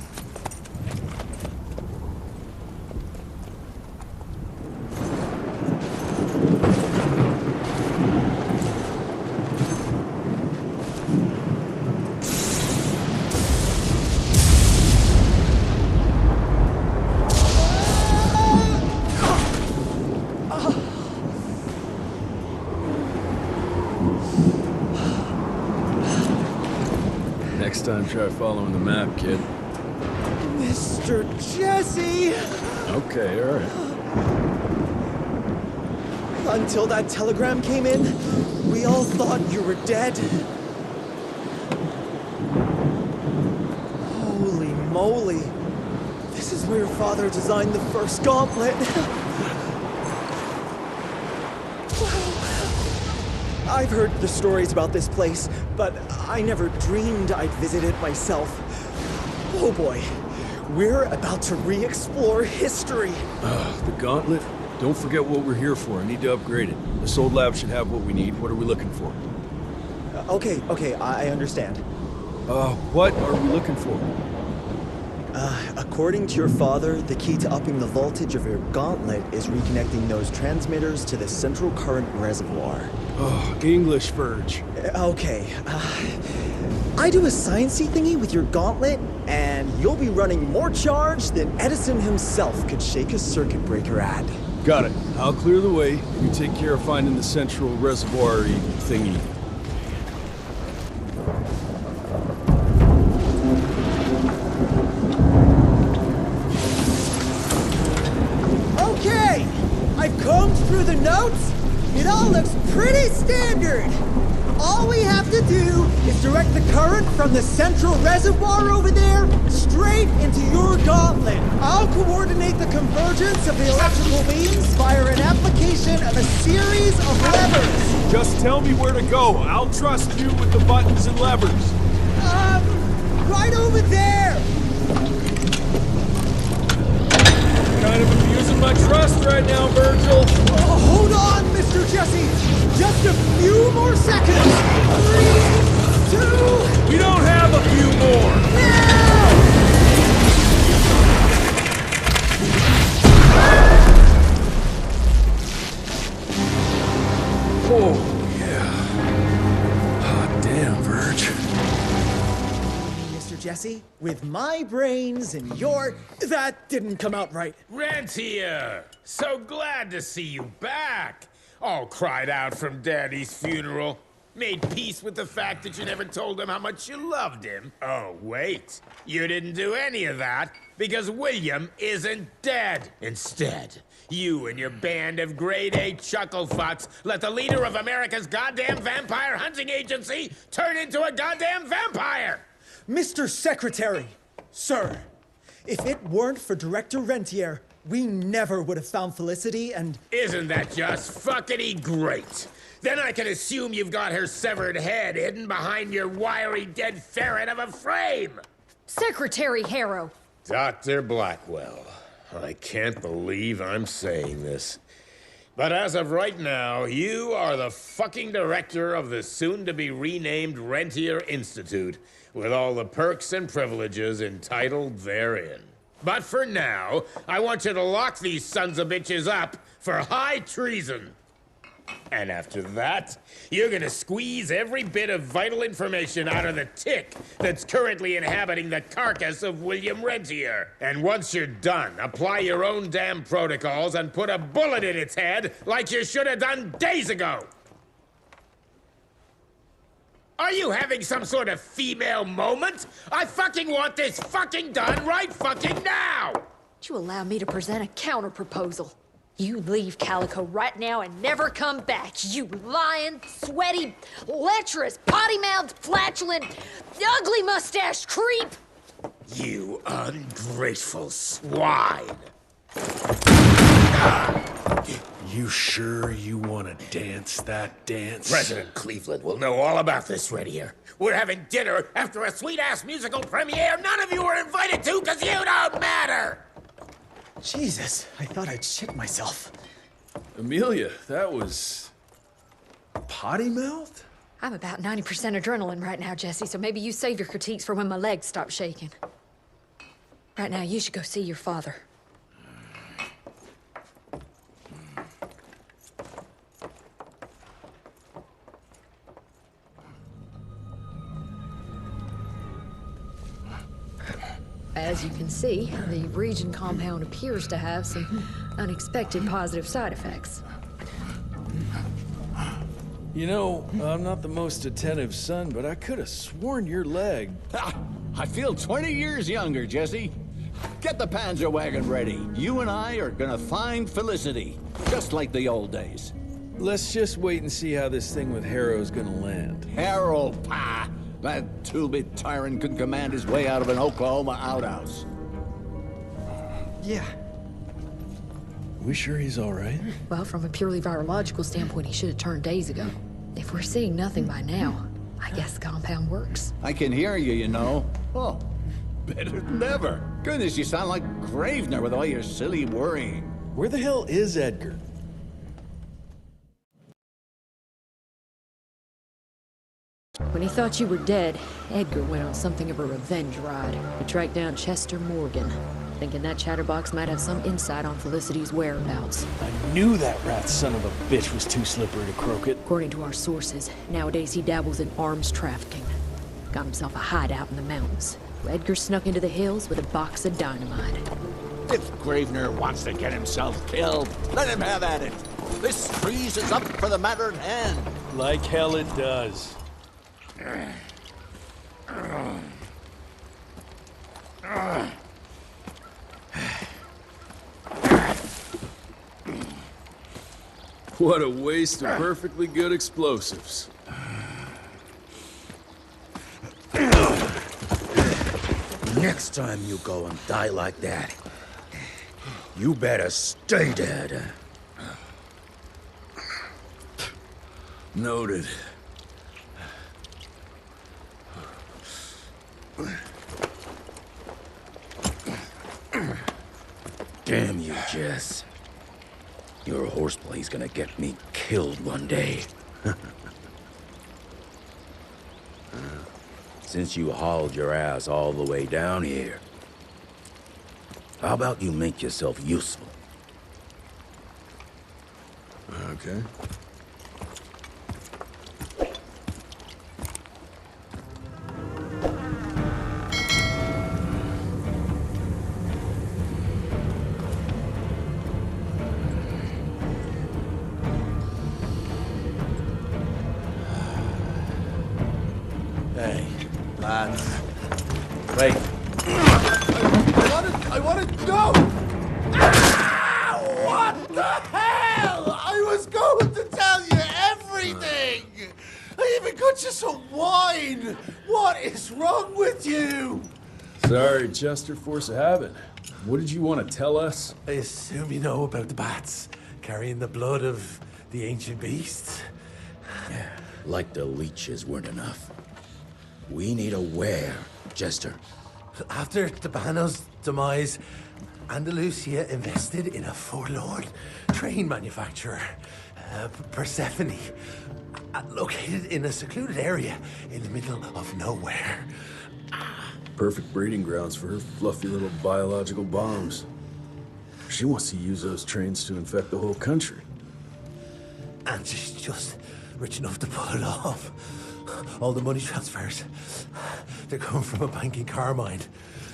Next time, try following the map, kid. Mr. Jesse! Okay, all right. Until that telegram came in, we all thought you were dead. Holy moly. This is is where Father designed the first gauntlet. I've heard the stories about this place, but I never dreamed I'd visit it myself. Oh boy, we're about to re-explore history. The gauntlet? Don't forget what we're here for. I need to upgrade it. This old lab should have what we need. What are we looking for? Okay, I understand. What are we looking for? According to your father, the key to upping the voltage of your gauntlet is reconnecting those transmitters to the central current reservoir. Oh, English, Verge. Okay, I do a sciencey thingy with your gauntlet, and you'll be running more charge than Edison himself could shake a circuit breaker at. Got it. I'll clear the way. You take care of finding the central reservoir-y thingy. Okay! I've combed through the notes. It all looks pretty standard. All we have to do is direct the current from the central reservoir over there straight into your gauntlet. I'll coordinate the convergence of the electrical beams via an application of a series of levers. Just tell me where to go. I'll trust you with the buttons and levers. Right over there. Kind of abusing my trust right now, Virgil. Hold on, Mr. Jesse. Just a few more seconds. 3, 2... We don't have a few more. Oh, yeah. Hot damn, Verge. Mr. Jesse, with my brains and your... That didn't come out right. Rentier! So glad to see you back! All cried out from Daddy's funeral. Made peace with the fact that you never told him how much you loved him. Oh, wait. You didn't do any of that because William isn't dead. Instead, you and your band of grade-A chucklefucks let the leader of America's goddamn vampire hunting agency turn into a goddamn vampire! Mr. Secretary, sir, if it weren't for Director Rentier, we never would have found Felicity and... Isn't that just fuckity great? Then I can assume you've got her severed head hidden behind your wiry dead ferret of a frame! Secretary Harrow! Dr. Blackwell, I can't believe I'm saying this. But as of right now, you are the fucking director of the soon-to-be-renamed Rentier Institute, with all the perks and privileges entitled therein. But for now, I want you to lock these sons of bitches up for high treason. And after that, you're gonna squeeze every bit of vital information out of the tick that's currently inhabiting the carcass of William Rentier. And once you're done, apply your own damn protocols and put a bullet in its head like you should have done days ago. Are you having some sort of female moment? I fucking want this fucking done right fucking now! Would you allow me to present a counter-proposal? You leave Calico right now and never come back, you lying, sweaty, lecherous, potty-mouthed, flatulent, ugly mustached creep! You ungrateful swine! You sure you want to dance that dance? President Cleveland will know all about this right here. We're having dinner after a sweet-ass musical premiere none of you were invited to because you don't matter! Jesus, I thought I'd shit myself. Amelia, that was... potty mouth? I'm about 90% adrenaline right now, Jesse, so maybe you save your critiques for when my legs stop shaking. Right now, you should go see your father. As you can see, the region compound appears to have some unexpected positive side effects. You know, I'm not the most attentive son, but I could have sworn your leg... I feel 20 years younger, Jesse. Get the Panzer wagon ready. You and I are gonna find Felicity, just like the old days. Let's just wait and see how this thing with Harrow's gonna land. Harrow, pah! That two-bit tyrant could command his way out of an Oklahoma outhouse. Yeah. We sure he's all right? Well, from a purely virological standpoint, he should have turned days ago. If we're seeing nothing by now, I guess the compound works. I can hear you, you know. Oh, better than ever. Goodness, you sound like Gravener with all your silly worrying. Where the hell is Edgar? When he thought you were dead, Edgar went on something of a revenge ride. He tracked down Chester Morgan, thinking that chatterbox might have some insight on Felicity's whereabouts. I knew that rat son of a bitch was too slippery to croak it. According to our sources, nowadays he dabbles in arms trafficking. Got himself a hideout in the mountains. Edgar snuck into the hills with a box of dynamite. If Gravener wants to get himself killed, let him have at it. This trees is up for the matter at hand. Like hell it does. What a waste of perfectly good explosives. Next time you go and die like that, you better stay dead. Noted. Damn you, Jess. Your horseplay's gonna get me killed one day. Since you hauled your ass all the way down here, how about you make yourself useful? Okay. Hey, lads. Wait. I want to go! Ah, what the hell? I was going to tell you everything! I even got you some wine! What is wrong with you? Sorry, Chester, force of habit. What did you want to tell us? I assume you know about the bats carrying the blood of the ancient beasts. Yeah, like the leeches weren't enough. We need a where, Chester. After Debano's demise, Andalusia invested in a forlorn train manufacturer, Persephone, located in a secluded area in the middle of nowhere. Perfect breeding grounds for her fluffy little biological bombs. She wants to use those trains to infect the whole country. And she's just rich enough to pull it off. All the money transfers, they're coming from a bank in Carmine.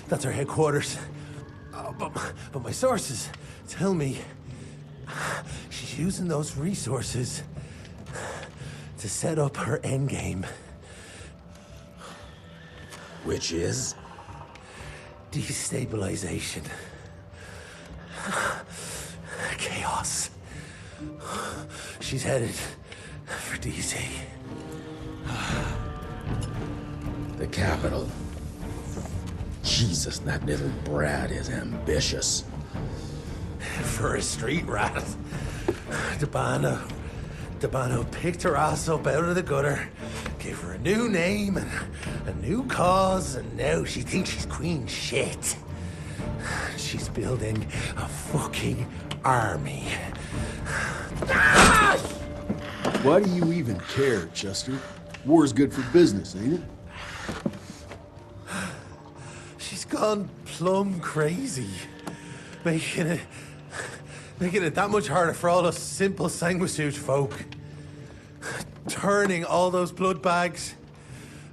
That's her headquarters. But my sources tell me she's using those resources to set up her endgame. Which is? Destabilization. Chaos. She's headed for DC. The capital. Jesus, that little brat is ambitious. For a street rat. Debano picked her ass up out of the gutter, gave her a new name and a new cause, and now she thinks she's queen shit. She's building a fucking army. Why do you even care, Chester? War's good for business, ain't it? She's gone plumb crazy, making it that much harder for all us simple sanguisuge folk. Turning all those blood bags,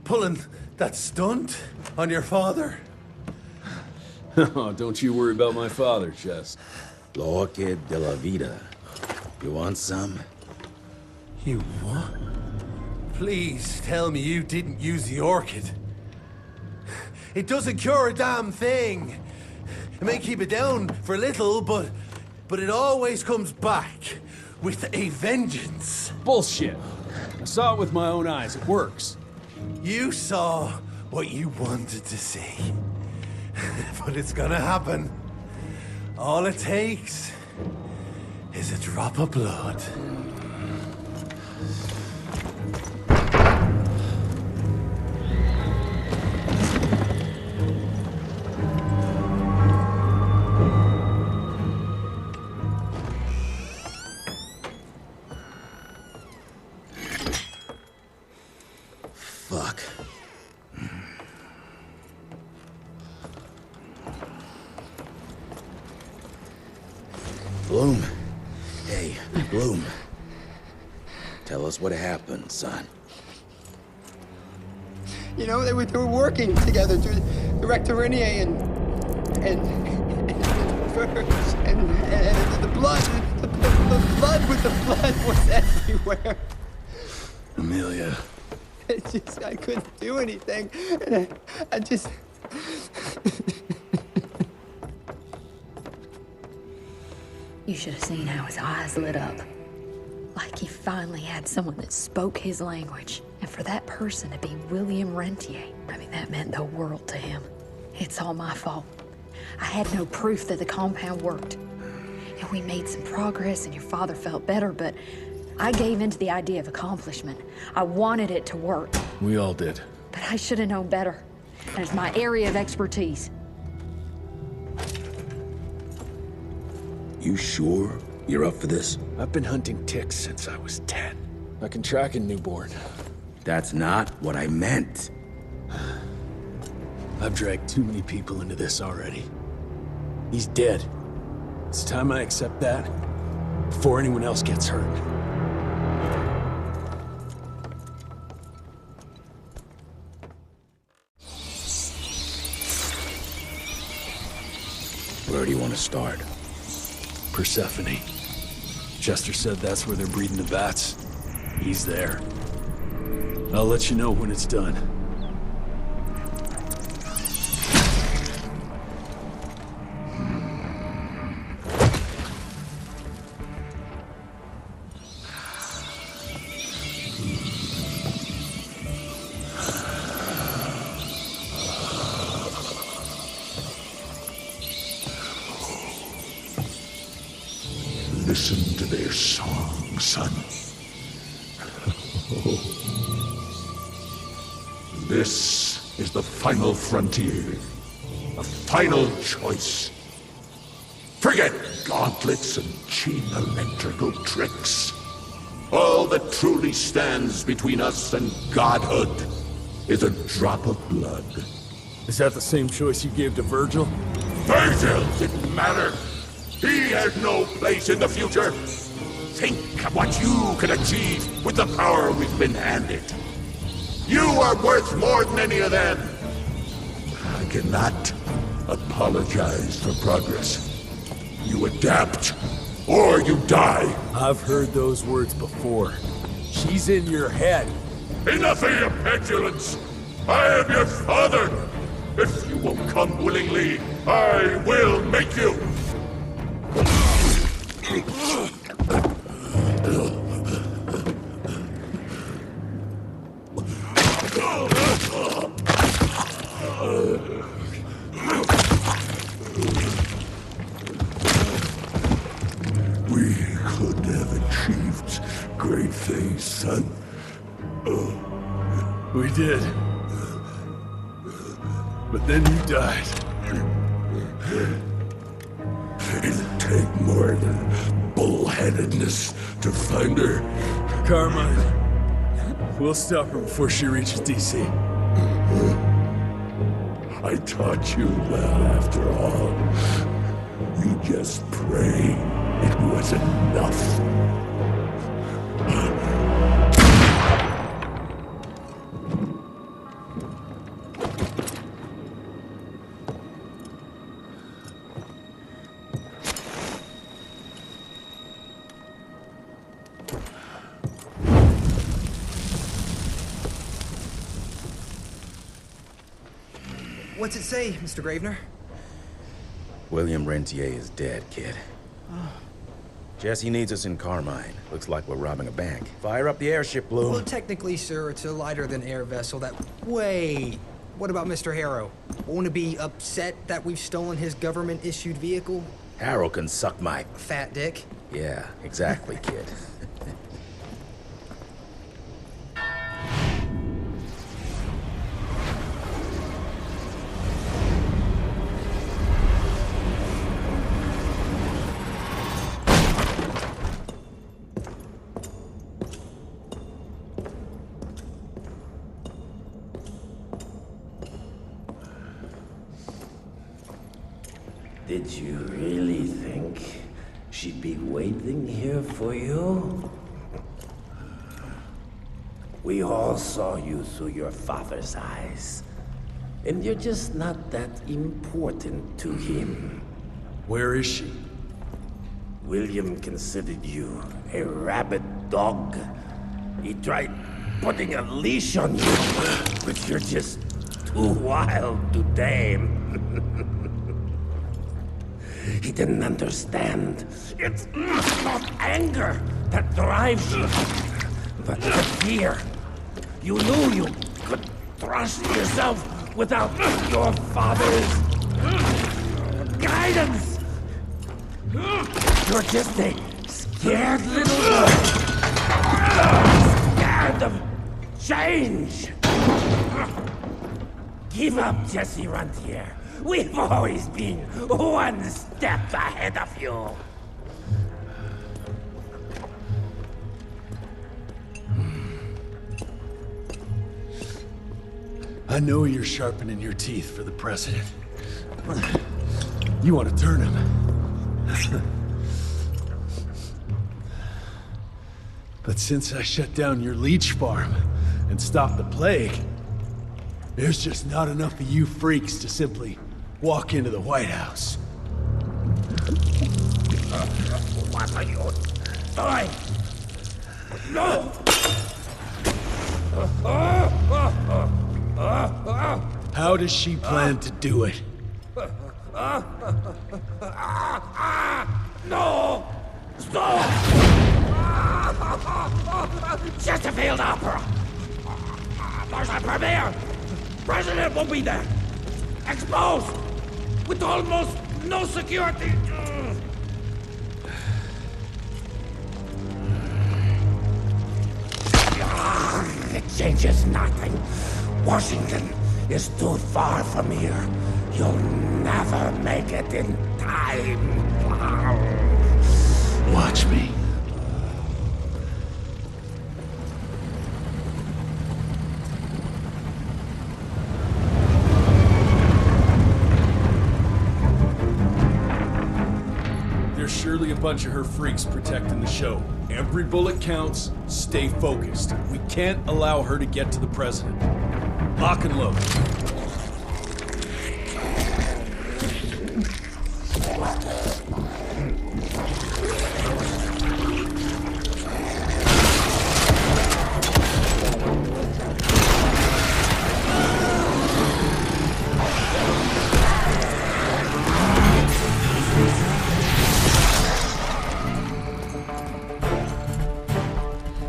pulling that stunt on your father. Oh, don't you worry about my father, Chest. L'orchid de la vida. You want some? You what? Please tell me you didn't use the orchid. It doesn't cure a damn thing. It may keep it down for a little, but it always comes back with a vengeance. Bullshit. I saw it with my own eyes. It works. You saw what you wanted to see. But it's gonna happen. All it takes is a drop of blood. Fuck. Bloom. Hey, Bloom. Tell us what happened, son. You know, they were working together through the Rectorinier and the blood, the blood with the blood was everywhere. Amelia. I couldn't do anything, and I just... You should have seen how his eyes lit up. Like he finally had someone that spoke his language. And for that person to be William Rentier, I mean, that meant the world to him. It's all my fault. I had no proof that the compound worked. And we made some progress and your father felt better, but I gave in to the idea of accomplishment. I wanted it to work. We all did. But I should have known better. And it's my area of expertise. You sure you're up for this? I've been hunting ticks since I was 10. I can track a newborn. That's not what I meant. I've dragged too many people into this already. He's dead. It's time I accept that before anyone else gets hurt. Where do you want to start? Persephone. Chester said that's where they're breeding the bats. He's there. I'll let you know when it's done. Listen to their song, son. This is the final frontier. A final choice. Forget gauntlets and cheap electrical tricks. All that truly stands between us and godhood is a drop of blood. Is that the same choice you gave to Virgil? Virgil didn't matter. He has no place in the future. Think of what you can achieve with the power we've been handed. You are worth more than any of them. I cannot apologize for progress. You adapt, or you die. I've heard those words before. She's in your head. Enough of your petulance. I am your father. If you won't come willingly, I will make you. We could have achieved great things, son. We did. But then you died. It'll take more than bullheadedness to find her. Carmine, we'll stop her before she reaches DC. I taught you well after all. You just pray it was enough. What's it say, Mr. Gravener? William Rentier is dead, kid. Oh. Jesse needs us in Carmine. Looks like we're robbing a bank. Fire up the airship, Bloom. Well, technically, sir, it's a lighter-than-air vessel that... Wait! What about Mr. Harrow? Won't he be upset that we've stolen his government-issued vehicle? Harold can suck my... Fat dick? Yeah, exactly, kid. Did you really think she'd be waiting here for you? We all saw you through your father's eyes. And you're just not that important to him. Where is she? William considered you a rabid dog. He tried putting a leash on you, but you're just too wild to tame. He didn't understand. It's not anger that drives you, but the fear. You knew you could trust yourself without your father's guidance. You're just a scared little boy. Scared of change. Give up, Jesse Runtier. We've always been one step ahead of you. I know you're sharpening your teeth for the president. You want to turn him. But since I shut down your leech farm and stopped the plague, there's just not enough of you freaks to simply walk into the White House. What are you doing? No! How does she plan to do it? No! Stop! Chesterfield Opera! There's a premiere! President won't be there! Exposed! With almost no security! It changes nothing. Washington is too far from here. You'll never make it in time. Watch me. There's surely a bunch of her freaks protecting the show. Every bullet counts. Stay focused. We can't allow her to get to the president. Lock and load.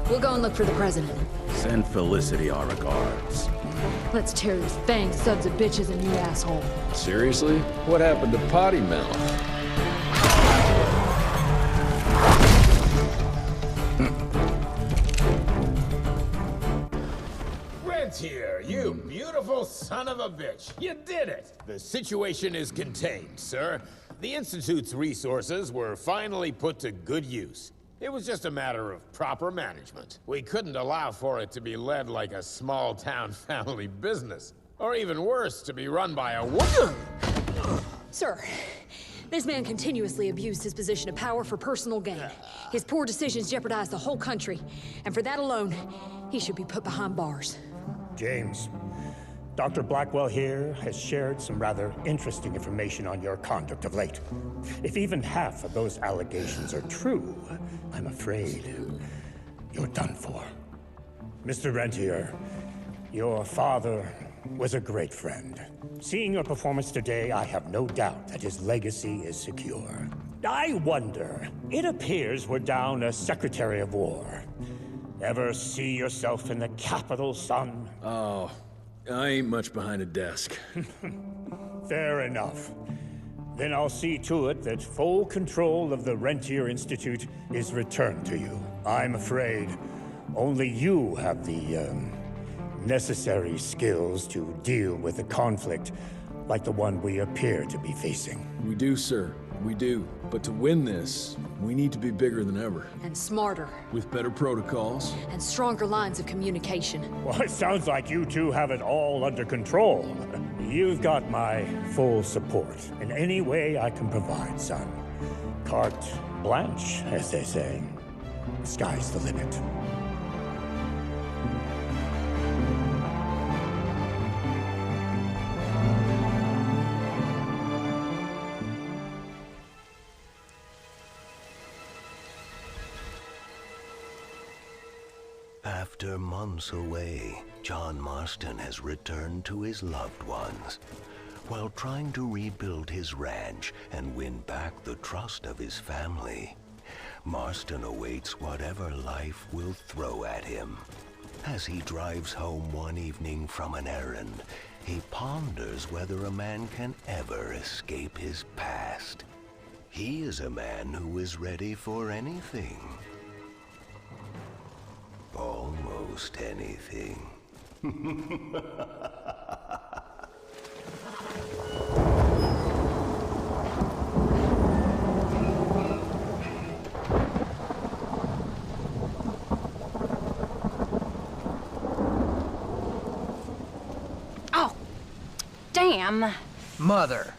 We'll go and look for the president. Send Felicity our regards. Let's tear this fang suds of bitches a new asshole. Seriously? What happened to Potty Mouth? Rentier, you beautiful son of a bitch. You did it. The situation is contained, sir. The Institute's resources were finally put to good use. It was just a matter of proper management. We couldn't allow for it to be led like a small-town family business. Or even worse, to be run by a woman. Sir, this man continuously abused his position of power for personal gain. His poor decisions jeopardized the whole country. And for that alone, he should be put behind bars. James, Dr. Blackwell here has shared some rather interesting information on your conduct of late. If even half of those allegations are true, I'm afraid you're done for. Mr. Rentier, your father was a great friend. Seeing your performance today, I have no doubt that his legacy is secure. I wonder, it appears we're down a Secretary of War. Ever see yourself in the Capitol, son? Oh, I ain't much behind a desk. Fair enough. Then I'll see to it that full control of the Rentier Institute is returned to you. I'm afraid only you have the, necessary skills to deal with a conflict like the one we appear to be facing. We do, sir. We do. But to win this, we need to be bigger than ever. And smarter. With better protocols. And stronger lines of communication. Well, it sounds like you two have it all under control. You've got my full support in any way I can provide, son. Carte blanche, as they say. The sky's the limit. After months away, John Marston has returned to his loved ones. While trying to rebuild his ranch and win back the trust of his family, Marston awaits whatever life will throw at him. As he drives home one evening from an errand, he ponders whether a man can ever escape his past. He is a man who is ready for anything. Almost anything. Oh, damn. Mother.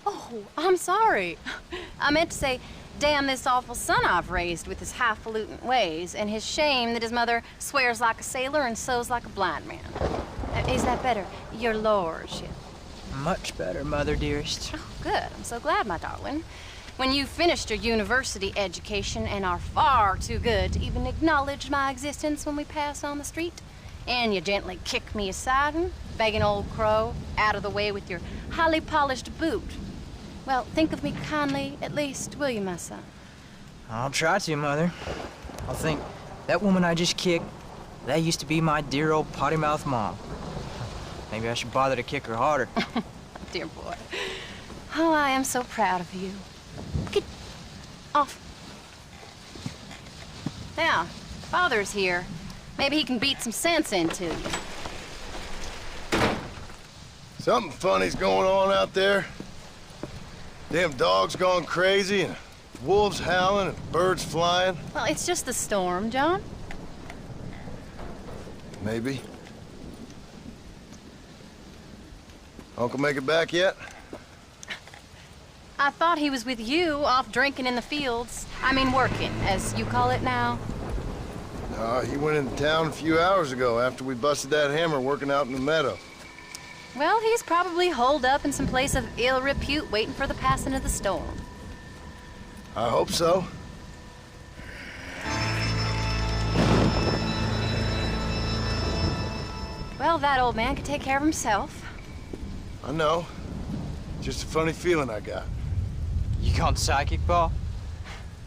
Oh, I'm sorry. I meant to say, damn this awful son I've raised with his highfalutin ways, and his shame that his mother swears like a sailor and sews like a blind man. Is that better, your lordship? Much better, Mother dearest. Oh, good. I'm so glad, my darling. When you've finished your university education and are far too good to even acknowledge my existence when we pass on the street, and you gently kick me aside and begging old crow out of the way with your highly polished boot. Well, think of me kindly, at least, will you, my son? I'll try to, Mother. I'll think, that woman I just kicked, that used to be my dear old potty-mouthed mom. Maybe I should bother to kick her harder. Dear boy. Oh, I am so proud of you. Get off. Now, Father's here. Maybe he can beat some sense into you. Something funny's going on out there. Damn dogs gone crazy, and wolves howling, and birds flying. Well, it's just the storm, John. Maybe. Uncle make it back yet? I thought he was with you, off drinking in the fields. I mean, working, as you call it now. He went into town a few hours ago after we busted that hammer working out in the meadow. Well, he's probably holed up in some place of ill repute waiting for the passing of the storm. I hope so. Well, that old man could take care of himself. I know. Just a funny feeling I got. You gone psychic, Pa?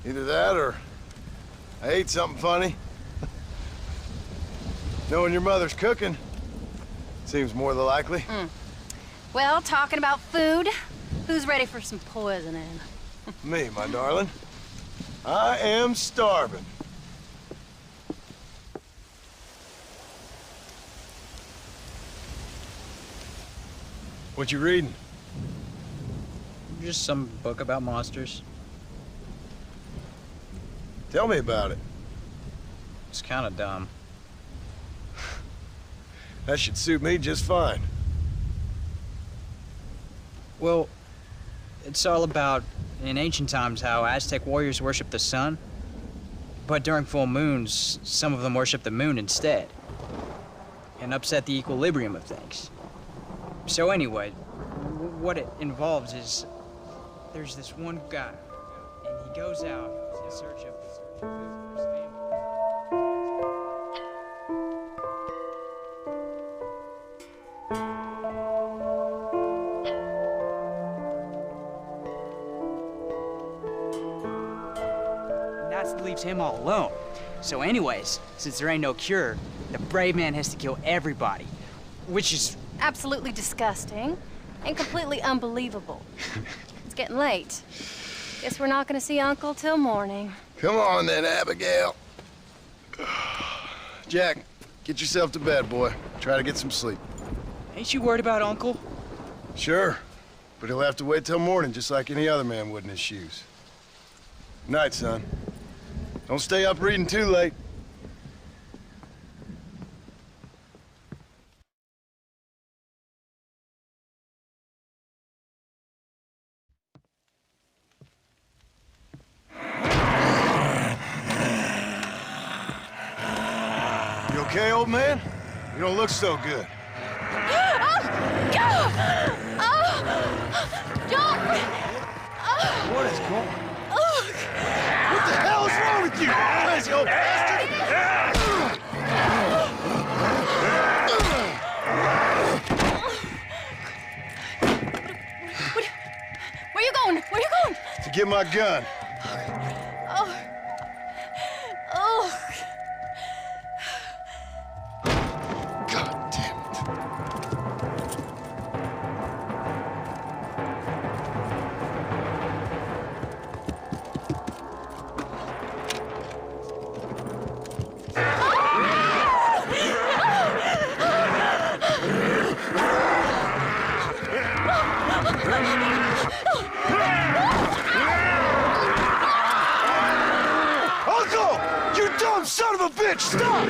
Either that or I ate something funny. Knowing your mother's cooking seems more than likely. Well, talking about food, who's ready for some poisoning? Me, my darling. I am starving. What you reading? Just some book about monsters. Tell me about it. It's kind of dumb. That should suit me just fine. Well, it's all about, in ancient times, how Aztec warriors worshiped the sun. But during full moons, some of them worshiped the moon instead. And upset the equilibrium of things. So anyway, what it involves is, there's this one guy, and he goes out in search of food for his family. Leaves him all alone. So anyways, since there ain't no cure, the brave man has to kill everybody, which is absolutely disgusting and completely unbelievable. It's getting late. Guess we're not gonna see Uncle till morning. Come on then, Abigail. Jack, get yourself to bed, boy. Try to get some sleep. Ain't you worried about Uncle? Sure, but he'll have to wait till morning just like any other man would in his shoes. Good night, son. Don't stay up reading too late. You okay, old man? You don't look so good. What is going on? What the hell is wrong with you, crazy old bastard? Where you going? Where you going? To get my gun. Oh. Oh. God damn it. Uncle! You dumb son of a bitch! Stop!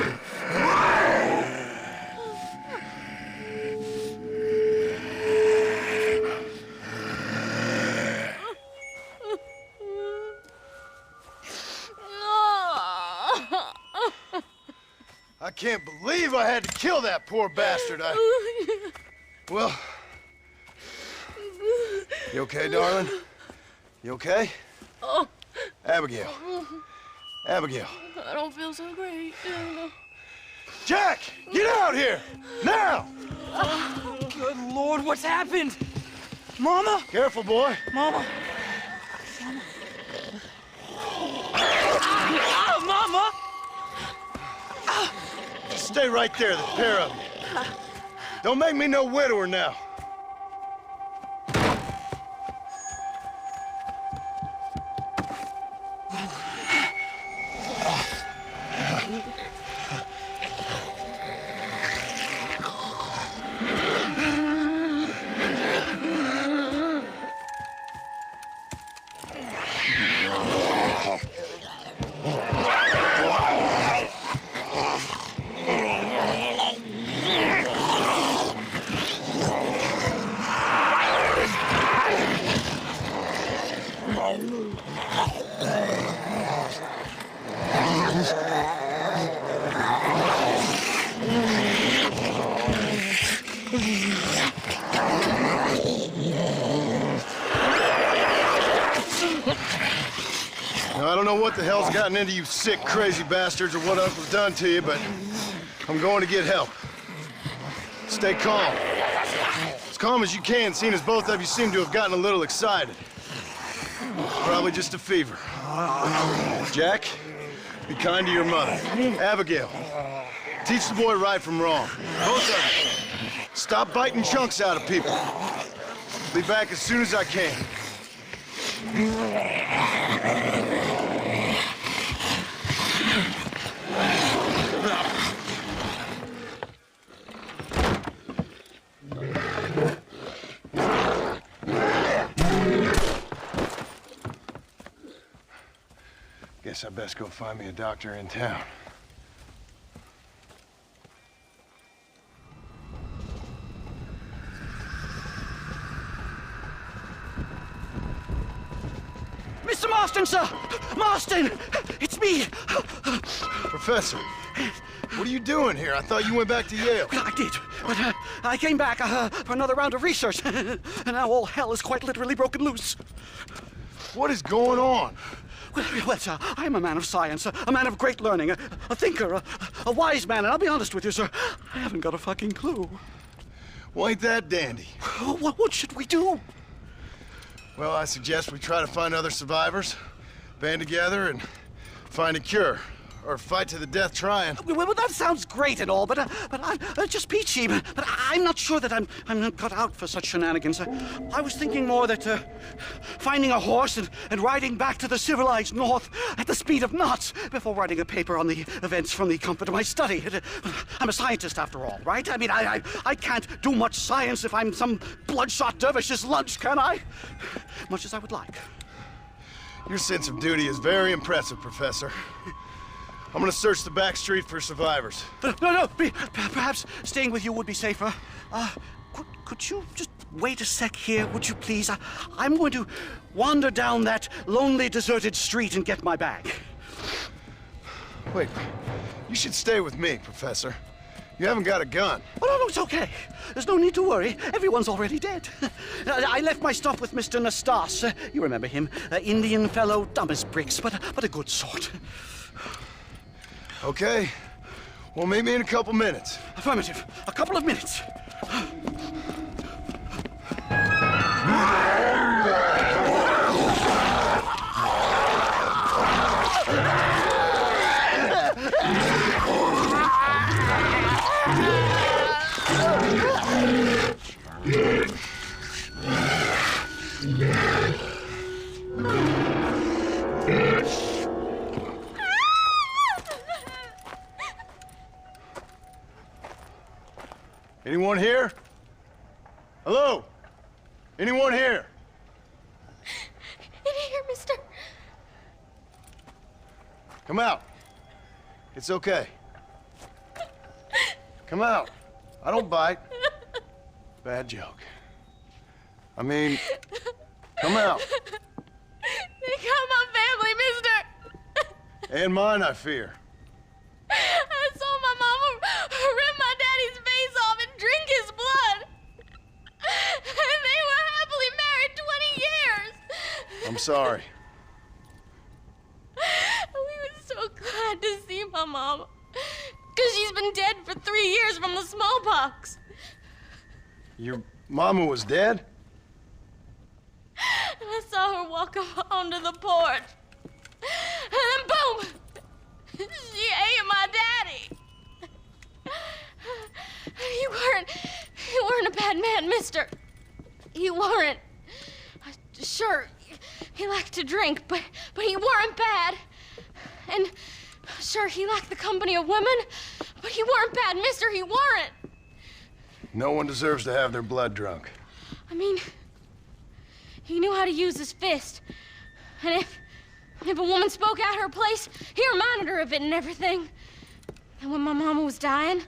I can't believe I had to kill that poor bastard. Well... You okay, darling? You okay? Oh. Abigail. Abigail. I don't feel so great. Jack! Get out here! Now! Oh, good Lord, what's happened? Mama? Careful, boy. Mama. Mama! Just stay right there, the pair of you. Don't make me no widower now. Now, I don't know what the hell's gotten into you sick, crazy bastards or what Uncle's done to you, but I'm going to get help. Stay calm. As calm as you can, seeing as both of you seem to have gotten a little excited. Probably just a fever. Jack, be kind to your mother. Abigail, teach the boy right from wrong. Both of you. Stop biting chunks out of people. Be back as soon as I can. Guess I best go find me a doctor in town. Mr. Marston, sir! Marston! It's me! Professor, what are you doing here? I thought you went back to Yale. I did, but I came back for another round of research, and now all hell is quite literally broken loose. What is going on? Well, sir, I'm a man of science, a man of great learning, a thinker, a wise man, and I'll be honest with you, sir, I haven't got a fucking clue. Well, ain't that dandy? What should we do? Well, I suggest we try to find other survivors, band together, and find a cure. Or fight to the death trying. Well, that sounds great and all, but I'm just peachy. But I'm not sure that I'm not cut out for such shenanigans. I was thinking more that finding a horse and riding back to the civilized north at the speed of knots before writing a paper on the events from the comfort of my study. I'm a scientist after all, right? I mean, I can't do much science if I'm some bloodshot dervish's lunch, can I? Much as I would like. Your sense of duty is very impressive, Professor. I'm gonna search the back street for survivors. No, perhaps staying with you would be safer. Could you just wait a sec here, would you please? I'm going to wander down that lonely, deserted street and get my bag. Wait, you should stay with me, Professor. You haven't got a gun. Oh, no, it's okay. There's no need to worry. Everyone's already dead. I left my stuff with Mr. Nastas. You remember him. Indian fellow, dumb as bricks, but a good sort. Okay. Well, meet me in a couple minutes. Affirmative. A couple of minutes. Anyone here? Hello? Anyone here? In here, mister. Come out. It's okay. Come out. I don't bite. Bad joke. I mean, come out. They got my family, mister. And mine, I fear. I saw my mama rip my daddy's face off and drink his blood. And they were happily married 20 years. I'm sorry. We were so glad to see my mama. Because she's been dead for 3 years from the smallpox. Your mama was dead? And I saw her walk up onto the porch. And then boom! She ate my daddy. You weren't a bad man, mister. You weren't. Sure, he liked to drink, but he weren't bad. And sure, he liked the company of women, but he weren't bad, mister, he weren't. No one deserves to have their blood drunk. I mean, he knew how to use his fist. And if a woman spoke out her place, he reminded her of it and everything. And when my mama was dying,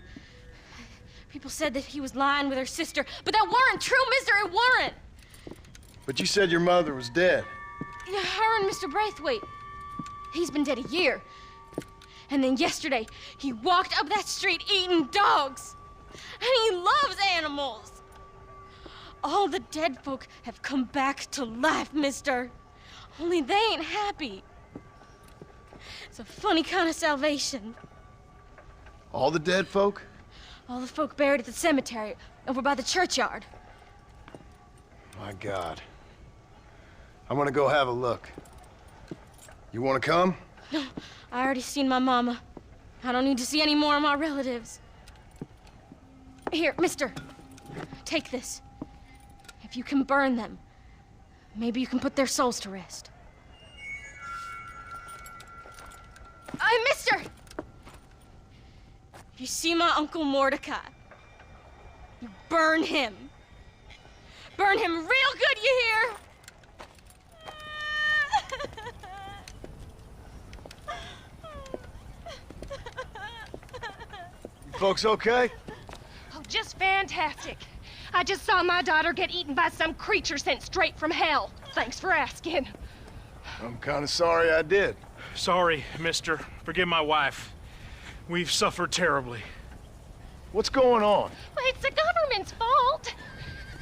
people said that he was lying with her sister, but that weren't true, mister, it weren't. But you said your mother was dead. Yeah, her and Mr. Braithwaite. He's been dead a year. And then yesterday, he walked up that street eating dogs. And he loves animals. All the dead folk have come back to life, mister. Only they ain't happy. It's a funny kind of salvation. All the dead folk? All the folk buried at the cemetery over by the churchyard. My God. I'm gonna go have a look. You wanna come? No, I already seen my mama. I don't need to see any more of my relatives. Here, mister, take this. If you can burn them, maybe you can put their souls to rest. Mister! If you see my Uncle Mordecai, you burn him. Burn him real good, you hear? You folks okay? Oh, just fantastic. I just saw my daughter get eaten by some creature sent straight from hell. Thanks for asking. I'm kind of sorry I did. Sorry, mister. Forgive my wife. We've suffered terribly. What's going on? Well, it's the government's fault.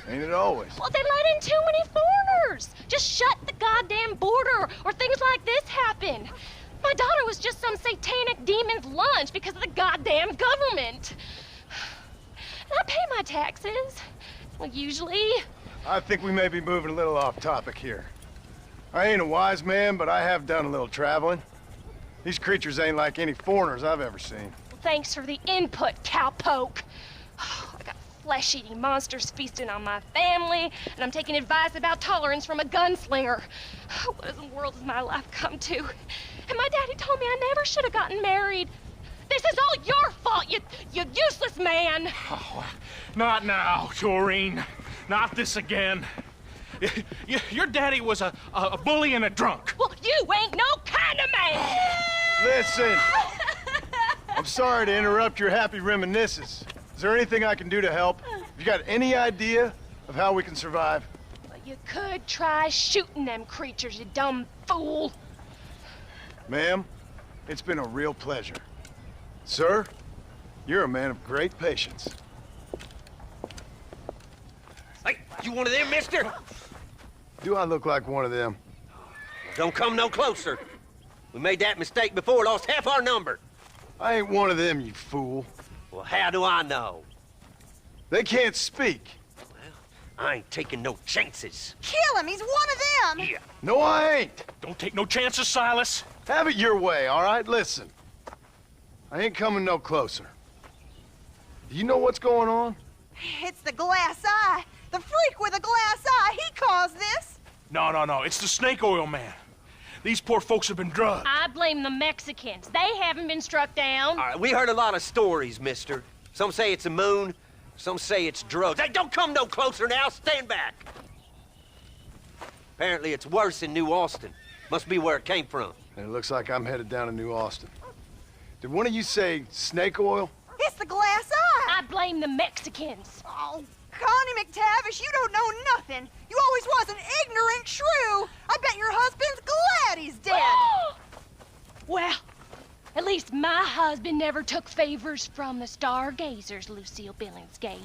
Ain't it always? Well, they let in too many foreigners. Just shut the goddamn border, or things like this happen. My daughter was just some satanic demon's lunch because of the goddamn government. I pay my taxes. Well, usually. I think we may be moving a little off topic here. I ain't a wise man, but I have done a little traveling. These creatures ain't like any foreigners I've ever seen. Thanks for the input, cowpoke. I got flesh-eating monsters feasting on my family, and I'm taking advice about tolerance from a gunslinger. What in the world has my life come to? And my daddy told me I never should have gotten married. This is all your fault, you useless man! Oh, not now, Doreen. Not this again. Your daddy was a bully and a drunk. Well, you ain't no kind of man! Listen! I'm sorry to interrupt your happy reminiscences. Is there anything I can do to help? Have you got any idea of how we can survive? Well, you could try shooting them creatures, you dumb fool. Ma'am, it's been a real pleasure. Sir, you're a man of great patience. Hey, you one of them, mister? Do I look like one of them? Don't come no closer. We made that mistake before, lost half our number. I ain't one of them, you fool. Well, how do I know? They can't speak. I ain't taking no chances. Kill him! He's one of them! Yeah. No, I ain't. Don't take no chances, Silas. Have it your way, all right? Listen. I ain't coming no closer. Do you know what's going on? It's the glass eye. The freak with a glass eye. He caused this. No. It's the snake oil man. These poor folks have been drugged. I blame the Mexicans. They haven't been struck down. All right, we heard a lot of stories, mister. Some say it's a moon, some say it's drugs. Hey, don't come no closer now. Stand back. Apparently it's worse in New Austin. Must be where it came from. And it looks like I'm headed down to New Austin. Did one of you say snake oil? It's the glass eye. I blame the Mexicans. Oh, Connie McTavish, you don't know nothing. You always was an ignorant shrew. I bet your husband's glad he's dead. Well, at least my husband never took favors from the stargazers, Lucille Billingsgate.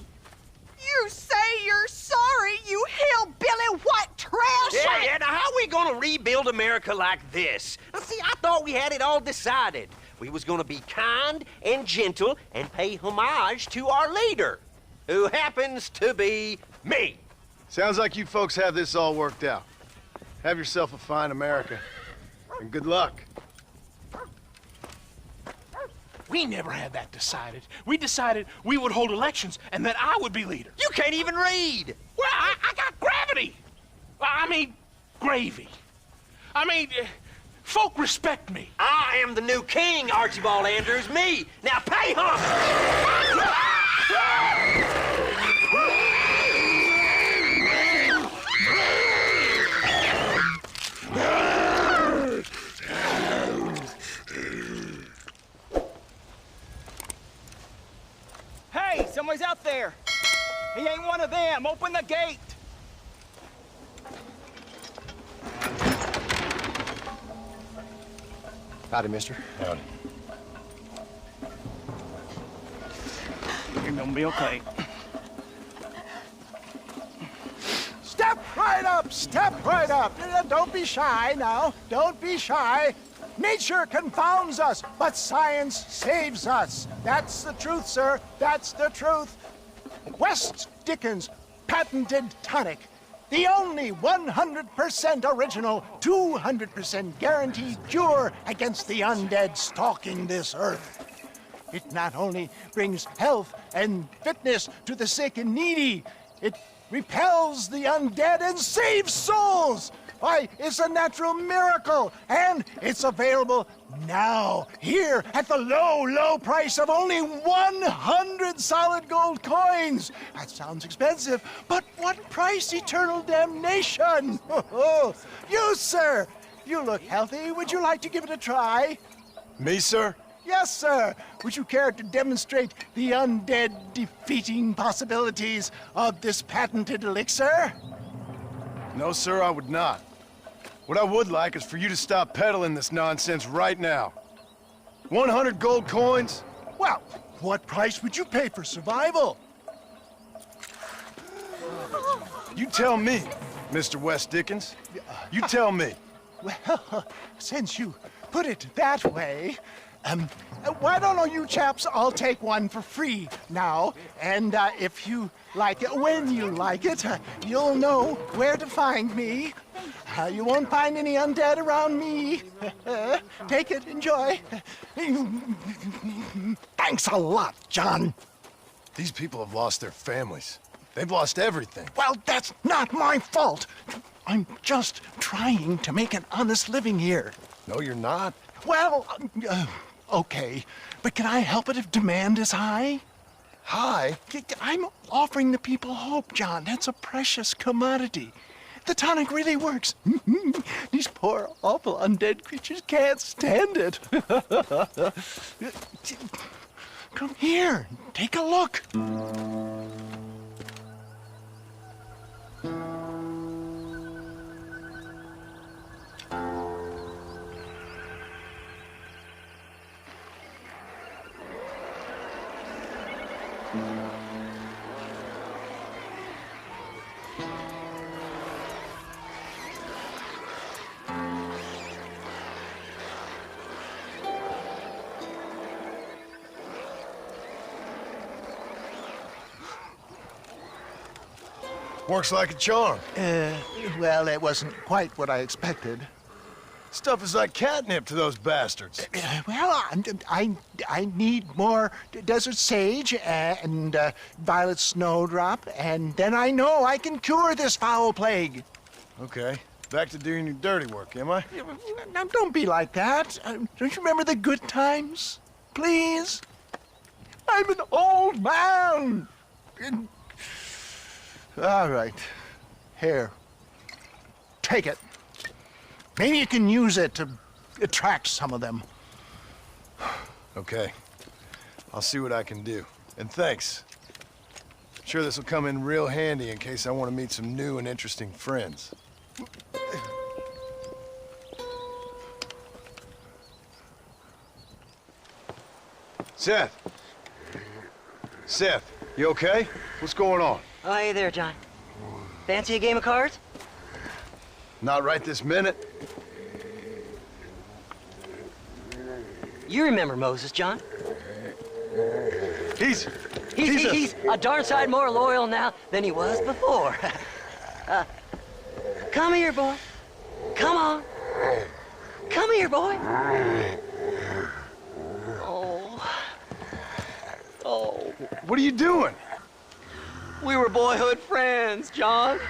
You say you're sorry, you hillbilly white trash! Yeah, now how are we gonna rebuild America like this? Now, see, I thought we had it all decided. We was gonna be kind and gentle and pay homage to our leader, who happens to be me. Sounds like you folks have this all worked out. Have yourself a fine America, and good luck. We never had that decided. We decided we would hold elections and that I would be leader. You can't even read. Well, I got gravity. I mean, gravy. I mean, folk respect me. I am the new king, Archibald Andrews, me. Now pay homage. Hey, somebody's out there. He ain't one of them. Open the gate. Howdy, mister. Howdy. You're gonna be okay. Step right up! Step right up! Don't be shy now. Don't be shy. Nature confounds us, but science saves us. That's the truth, sir. That's the truth. West Dickens' patented tonic. The only 100% original, 200% guaranteed cure against the undead stalking this earth. It not only brings health and fitness to the sick and needy, it repels the undead and saves souls. Why, it's a natural miracle, and it's available now, here, at the low, low price of only 100 solid gold coins. That sounds expensive, but what price, eternal damnation? You, sir, you look healthy. Would you like to give it a try? Me, sir? Yes, sir. Would you care to demonstrate the undead defeating possibilities of this patented elixir? No, sir, I would not. What I would like is for you to stop peddling this nonsense right now. 100 gold coins? Well, what price would you pay for survival? You tell me, Mr. West Dickens. You tell me. Well, since you put it that way, why don't all you chaps all take one for free now? And if you like it, when you like it, you'll know where to find me. You won't find any undead around me. Take it, enjoy. Thanks a lot, John. These people have lost their families. They've lost everything. Well, that's not my fault. I'm just trying to make an honest living here. No, you're not. Well, okay. But can I help it if demand is high? High? I'm offering the people hope, John. That's a precious commodity. The tonic really works. These poor, awful undead creatures can't stand it. Come here, take a look. Works like a charm. Well, it wasn't quite what I expected. Stuff is like catnip to those bastards. Well, I need more desert sage and violet snowdrop, and then I know I can cure this foul plague. Okay, back to doing your dirty work, am I? Now, don't be like that. Don't you remember the good times? Please? I'm an old man. All right. Here. Take it. Maybe you can use it to attract some of them. Okay. I'll see what I can do. And thanks. I'm sure this will come in real handy in case I want to meet some new and interesting friends. Seth. Seth, you okay? What's going on? Oh, hey there, John. Fancy a game of cards? Not right this minute. You remember Moses, John? He's a darn sight more loyal now than he was before. Come here, boy. Come on. Come here, boy. Oh. What are you doing? We were boyhood friends, John.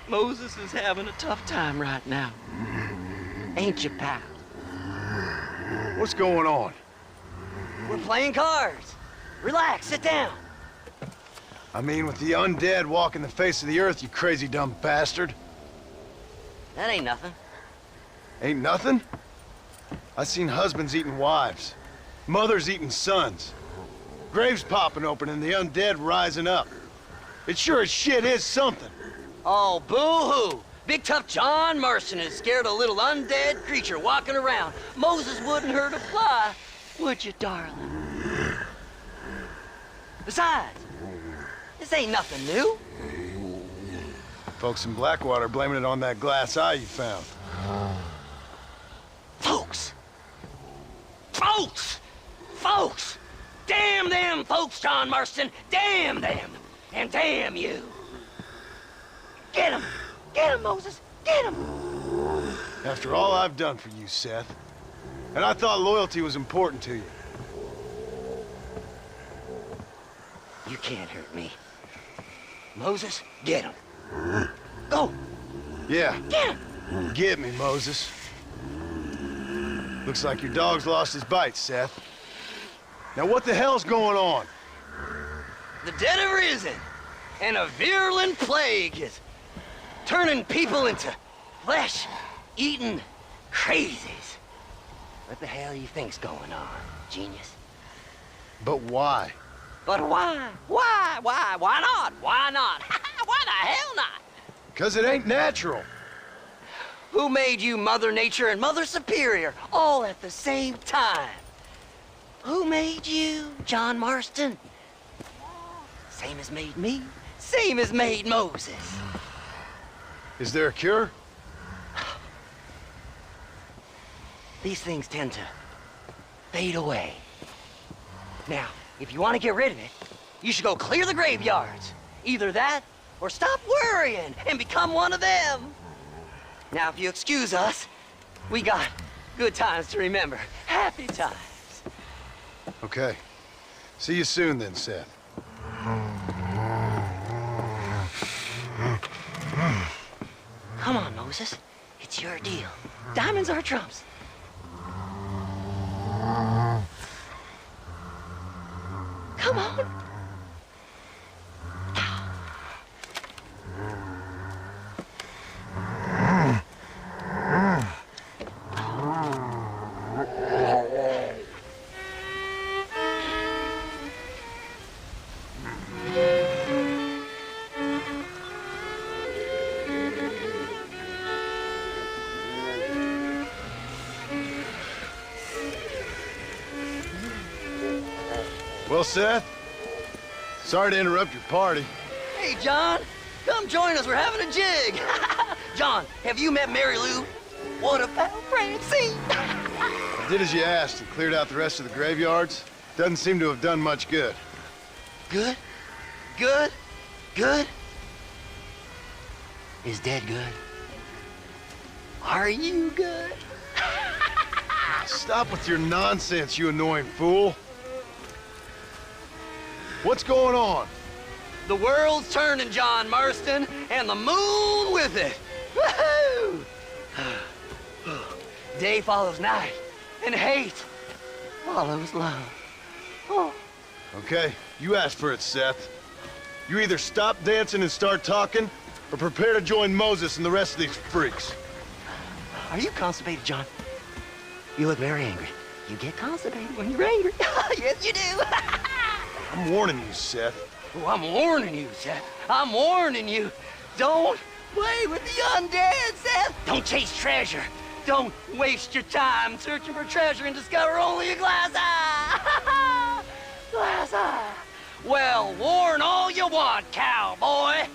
Moses is having a tough time right now. Ain't you, pal? What's going on? We're playing cards. Relax, sit down. I mean, with the undead walking the face of the earth, you crazy dumb bastard. That ain't nothing. Ain't nothing? I seen husbands eating wives, mothers eating sons, graves popping open and the undead rising up. It sure as shit is something. Oh, boo-hoo. Big tough John Marston is scared a little undead creature walking around. Moses wouldn't hurt a fly, would you, darling? Besides, this ain't nothing new. Folks in Blackwater blaming it on that glass eye you found. Folks! Folks! Folks! Damn them folks, John Marston! Damn them! And damn you! Get him! Get him, Moses! Get him! After all I've done for you, Seth. And I thought loyalty was important to you. You can't hurt me. Moses, get him. Go! Yeah. Get him! Get me, Moses. Looks like your dog's lost his bite, Seth. Now what the hell's going on? The dead have risen, and a virulent plague is turning people into flesh-eating crazies. What the hell you think's going on, genius? But why? But why? Why? Why? Why not? Why not? Why the hell not? 'Cause it ain't natural. Who made you Mother Nature and Mother Superior all at the same time? Who made you, John Marston? Same as made me. Same as made Moses. Is there a cure? These things tend to fade away. Now, if you want to get rid of it, you should go clear the graveyards. Either that, or stop worrying and become one of them. Now, if you excuse us, we got good times to remember. Happy times. Okay. See you soon then, Seth. Come on, Moses. It's your deal. Diamonds are trumps. Come on. Well, Seth, sorry to interrupt your party. Hey, John. Come join us. We're having a jig. John, have you met Mary Lou? What about Francine? I did as you asked and cleared out the rest of the graveyards. Doesn't seem to have done much good. Good? Good? Good? Is Dead good? Are you good? Stop with your nonsense, you annoying fool. What's going on? The world's turning, John Marston, and the moon with it. Woohoo! Day follows night, and hate follows love. Oh. Okay, you asked for it, Seth. You either stop dancing and start talking, or prepare to join Moses and the rest of these freaks. Are you constipated, John? You look very angry. You get constipated when you're angry. Yes, you do. I'm warning you, Seth. Oh, I'm warning you, Seth. I'm warning you. Don't play with the undead, Seth. Don't chase treasure. Don't waste your time searching for treasure and discover only a glass eye. Glass eye. Well, warn all you want, cowboy.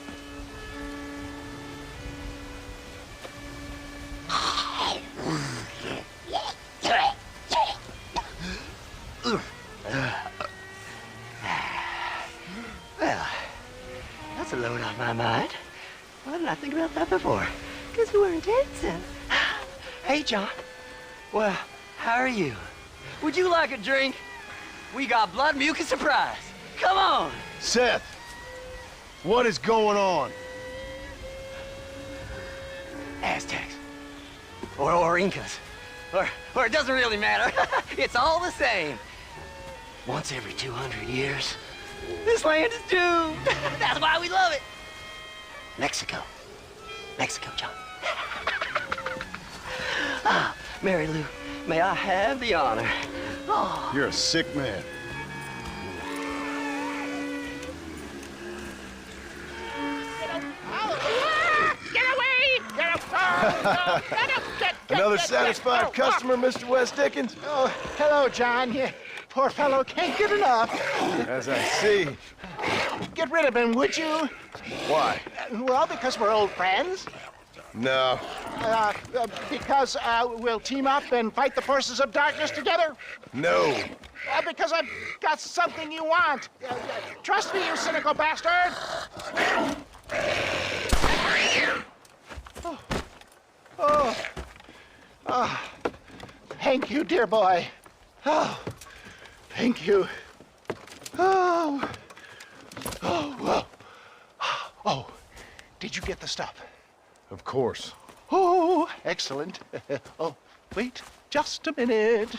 Well, that's a load off my mind. Why didn't I think about that before? Because we weren't dancing. Hey, John. Well, how are you? Would you like a drink? We got blood mucus surprise. Come on. Seth, what is going on? Aztecs. Or Incas. Or it doesn't really matter. It's all the same. Once every 200 years, this land is doomed. That's why we love it. Mexico. Mexico, John. Ah, Mary Lou, may I have the honor? Oh. You're a sick man. Get away! Get up! Another satisfied customer, Mr. West Dickens? Oh, hello, John. You poor fellow can't get enough. As I see. Get rid of him, would you? Why? Well, because we're old friends. No. Because we'll team up and fight the forces of darkness together. No. Because I've got something you want. Trust me, you cynical bastard. Oh. Thank you, dear boy. Oh, thank you. Oh, did you get the stuff? Of course. Oh, excellent. Oh, wait just a minute.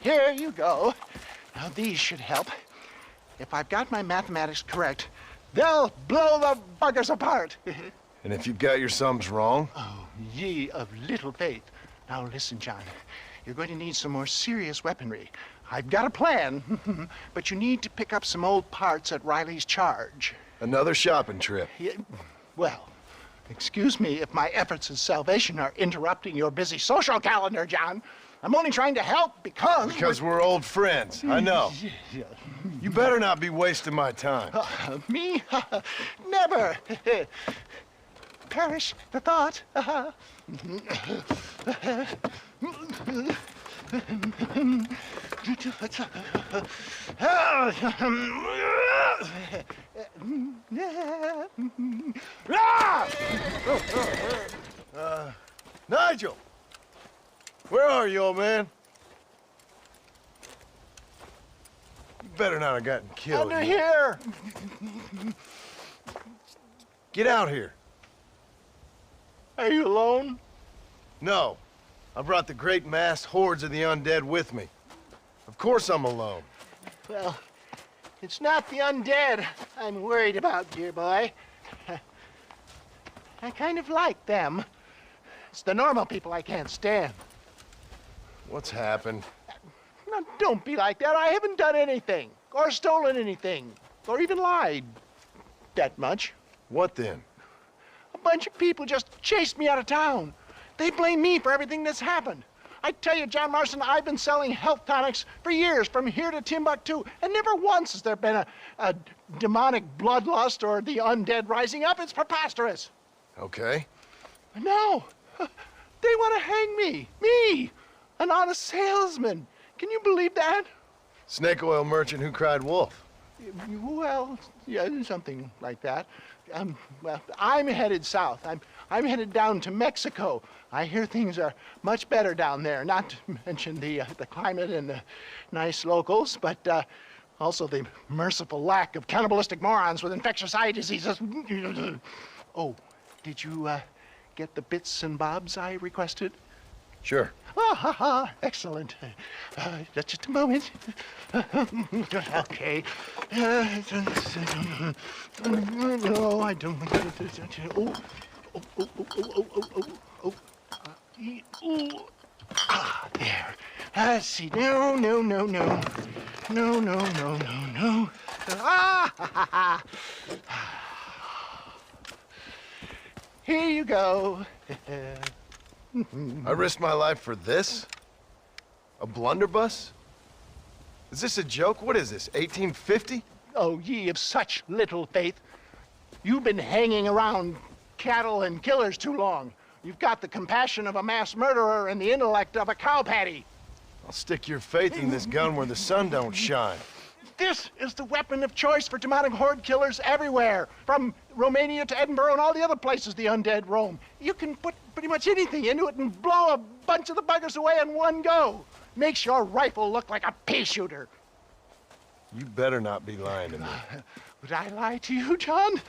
Here you go. Now these should help. If I've got my mathematics correct, they'll blow the buggers apart. And if you've got your sums wrong? Oh, ye of little faith. Now listen, John. You're going to need some more serious weaponry. I've got a plan, but you need to pick up some old parts at Riley's charge. Another shopping trip. Yeah, well, excuse me if my efforts at salvation are interrupting your busy social calendar, John. I'm only trying to help because... Because we're old friends, I know. You better not be wasting my time. Me? Never. Perish the thought. Nigel! Where are you, old man? You better not have gotten killed. Under here! Get out here. Are you alone? No. I brought the great mass hordes of the undead with me. Of course I'm alone. Well, it's not the undead I'm worried about, dear boy. I kind of like them. It's the normal people I can't stand. What's happened? Now, don't be like that. I haven't done anything, or stolen anything, or even lied that much. What then? A bunch of people just chased me out of town. They blame me for everything that's happened. I tell you, John Marston, I've been selling health tonics for years, from here to Timbuktu, and never once has there been a demonic bloodlust or the undead rising up. It's preposterous. Okay. No, they want to hang me. Me, an honest salesman. Can you believe that? Snake oil merchant who cried wolf. Well, yeah, something like that. Well, I'm headed south. I'm headed down to Mexico. I hear things are much better down there. Not to mention the climate and the nice locals, but also the merciful lack of cannibalistic morons with infectious eye diseases. Oh, did you get the bits and bobs I requested? Sure. Ah, ha, ha. Excellent. Just a moment. Okay. No, I don't. There. Let's see. No. Ah, ha, ha. Here you go. I risked my life for this? A blunderbuss? Is this a joke? What is this, 1850? Oh, ye of such little faith. You've been hanging around cattle and killers too long. You've got the compassion of a mass murderer and the intellect of a cow patty. I'll stick your faith in this gun where the sun don't shine. This is the weapon of choice for demonic horde killers everywhere, from Romania to Edinburgh and all the other places the undead roam. You can put pretty much anything into it and blow a bunch of the buggers away in one go. Makes your rifle look like a pea shooter. You better not be lying to me. Would I lie to you, John?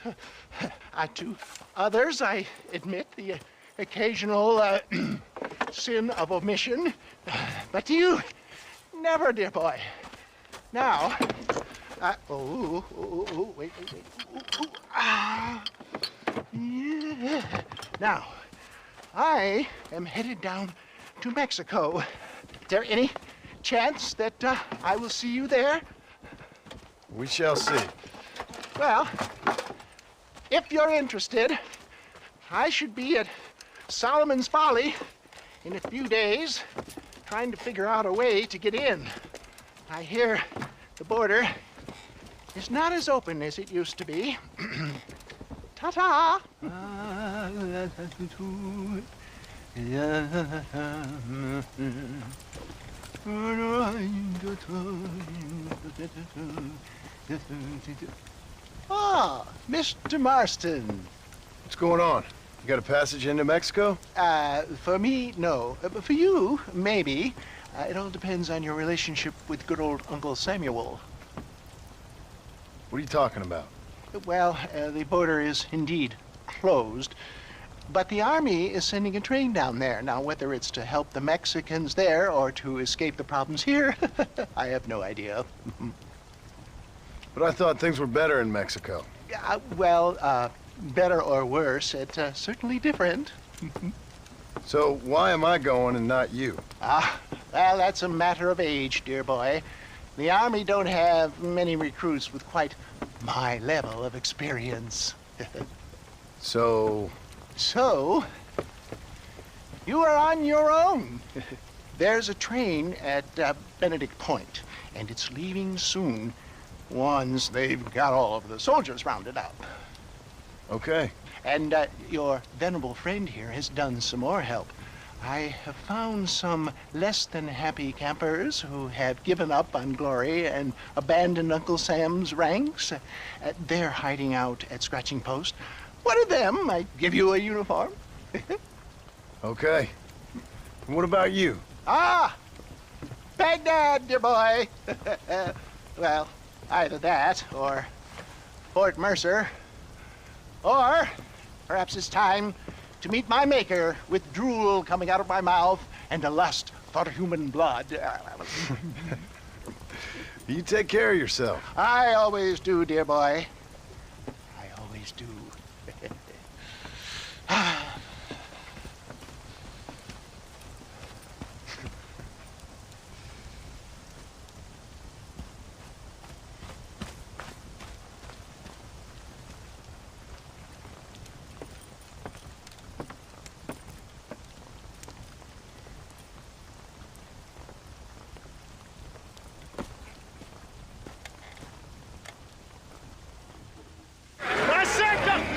To others, I admit the occasional sin of omission. But to you, never, dear boy. Now, wait. Yeah. Now, I am headed down to Mexico. Is there any chance that I will see you there? We shall see. Well, if you're interested, I should be at Solomon's Folly in a few days, trying to figure out a way to get in. I hear the border is not as open as it used to be. Ta-ta! Ah, Mr. Marston. What's going on? You got a passage into Mexico? For me, no. But for you, maybe. It all depends on your relationship with good old Uncle Samuel. What are you talking about? Well, the border is indeed closed, but the army is sending a train down there. Now, whether it's to help the Mexicans there or to escape the problems here, I have no idea. But I thought things were better in Mexico. Well, better or worse, it's certainly different. So why am I going and not you? Well, that's a matter of age, dear boy. The Army don't have many recruits with quite my level of experience. So, you are on your own. There's a train at Benedict Point, and it's leaving soon once they've got all of the soldiers rounded up. Okay. And your venerable friend here has done some more help. I have found some less than happy campers who have given up on glory and abandoned Uncle Sam's ranks. They're hiding out at Scratching Post. One of them might give you a uniform. Okay. What about you? Ah! Baghdad, dear boy. Well, either that or Fort Mercer. Or perhaps it's time to meet my maker with drool coming out of my mouth and a lust for human blood. You take care of yourself. I always do, dear boy. I always do.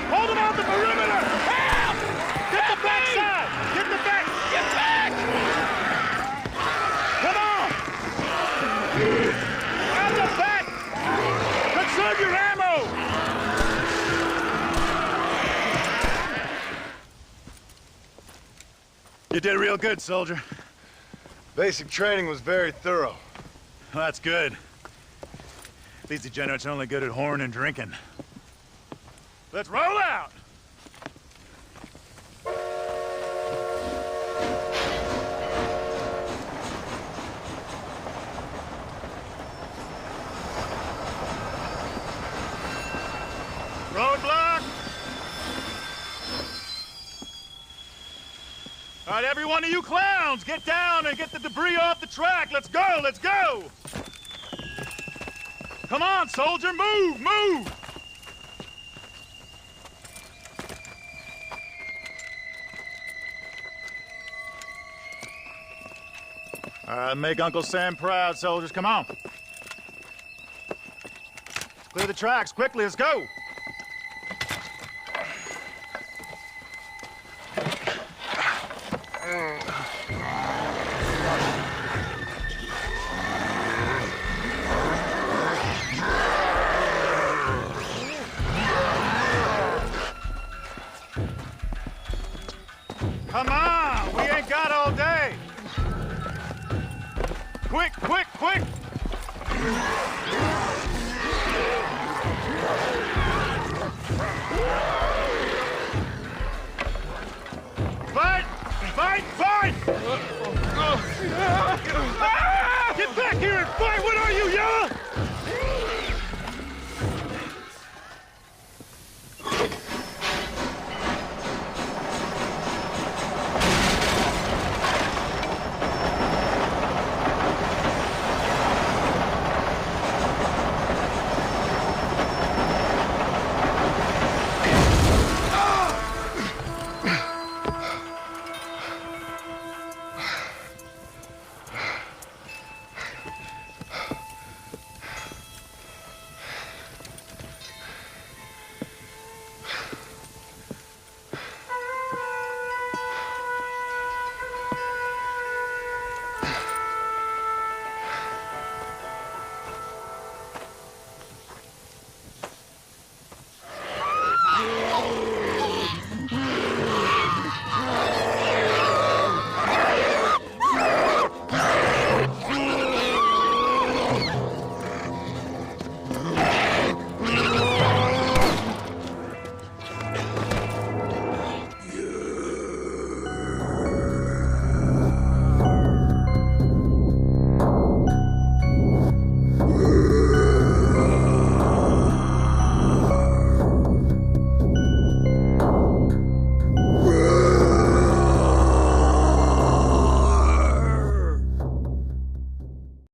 Hold him on the perimeter! Help! Get the back side! Get the back! Get back! Come on! Out the back! Conserve your ammo! You did real good, soldier. Basic training was very thorough. Well, that's good. These degenerates are only good at whoring and drinking. Let's roll out! Roadblock! All right, every one of you clowns, get down and get the debris off the track. Let's go, let's go! Come on, soldier, move, move! Make Uncle Sam proud, soldiers. Come on. Clear the tracks quickly. Let's go. Come on. We ain't got all day. Quick, quick, quick!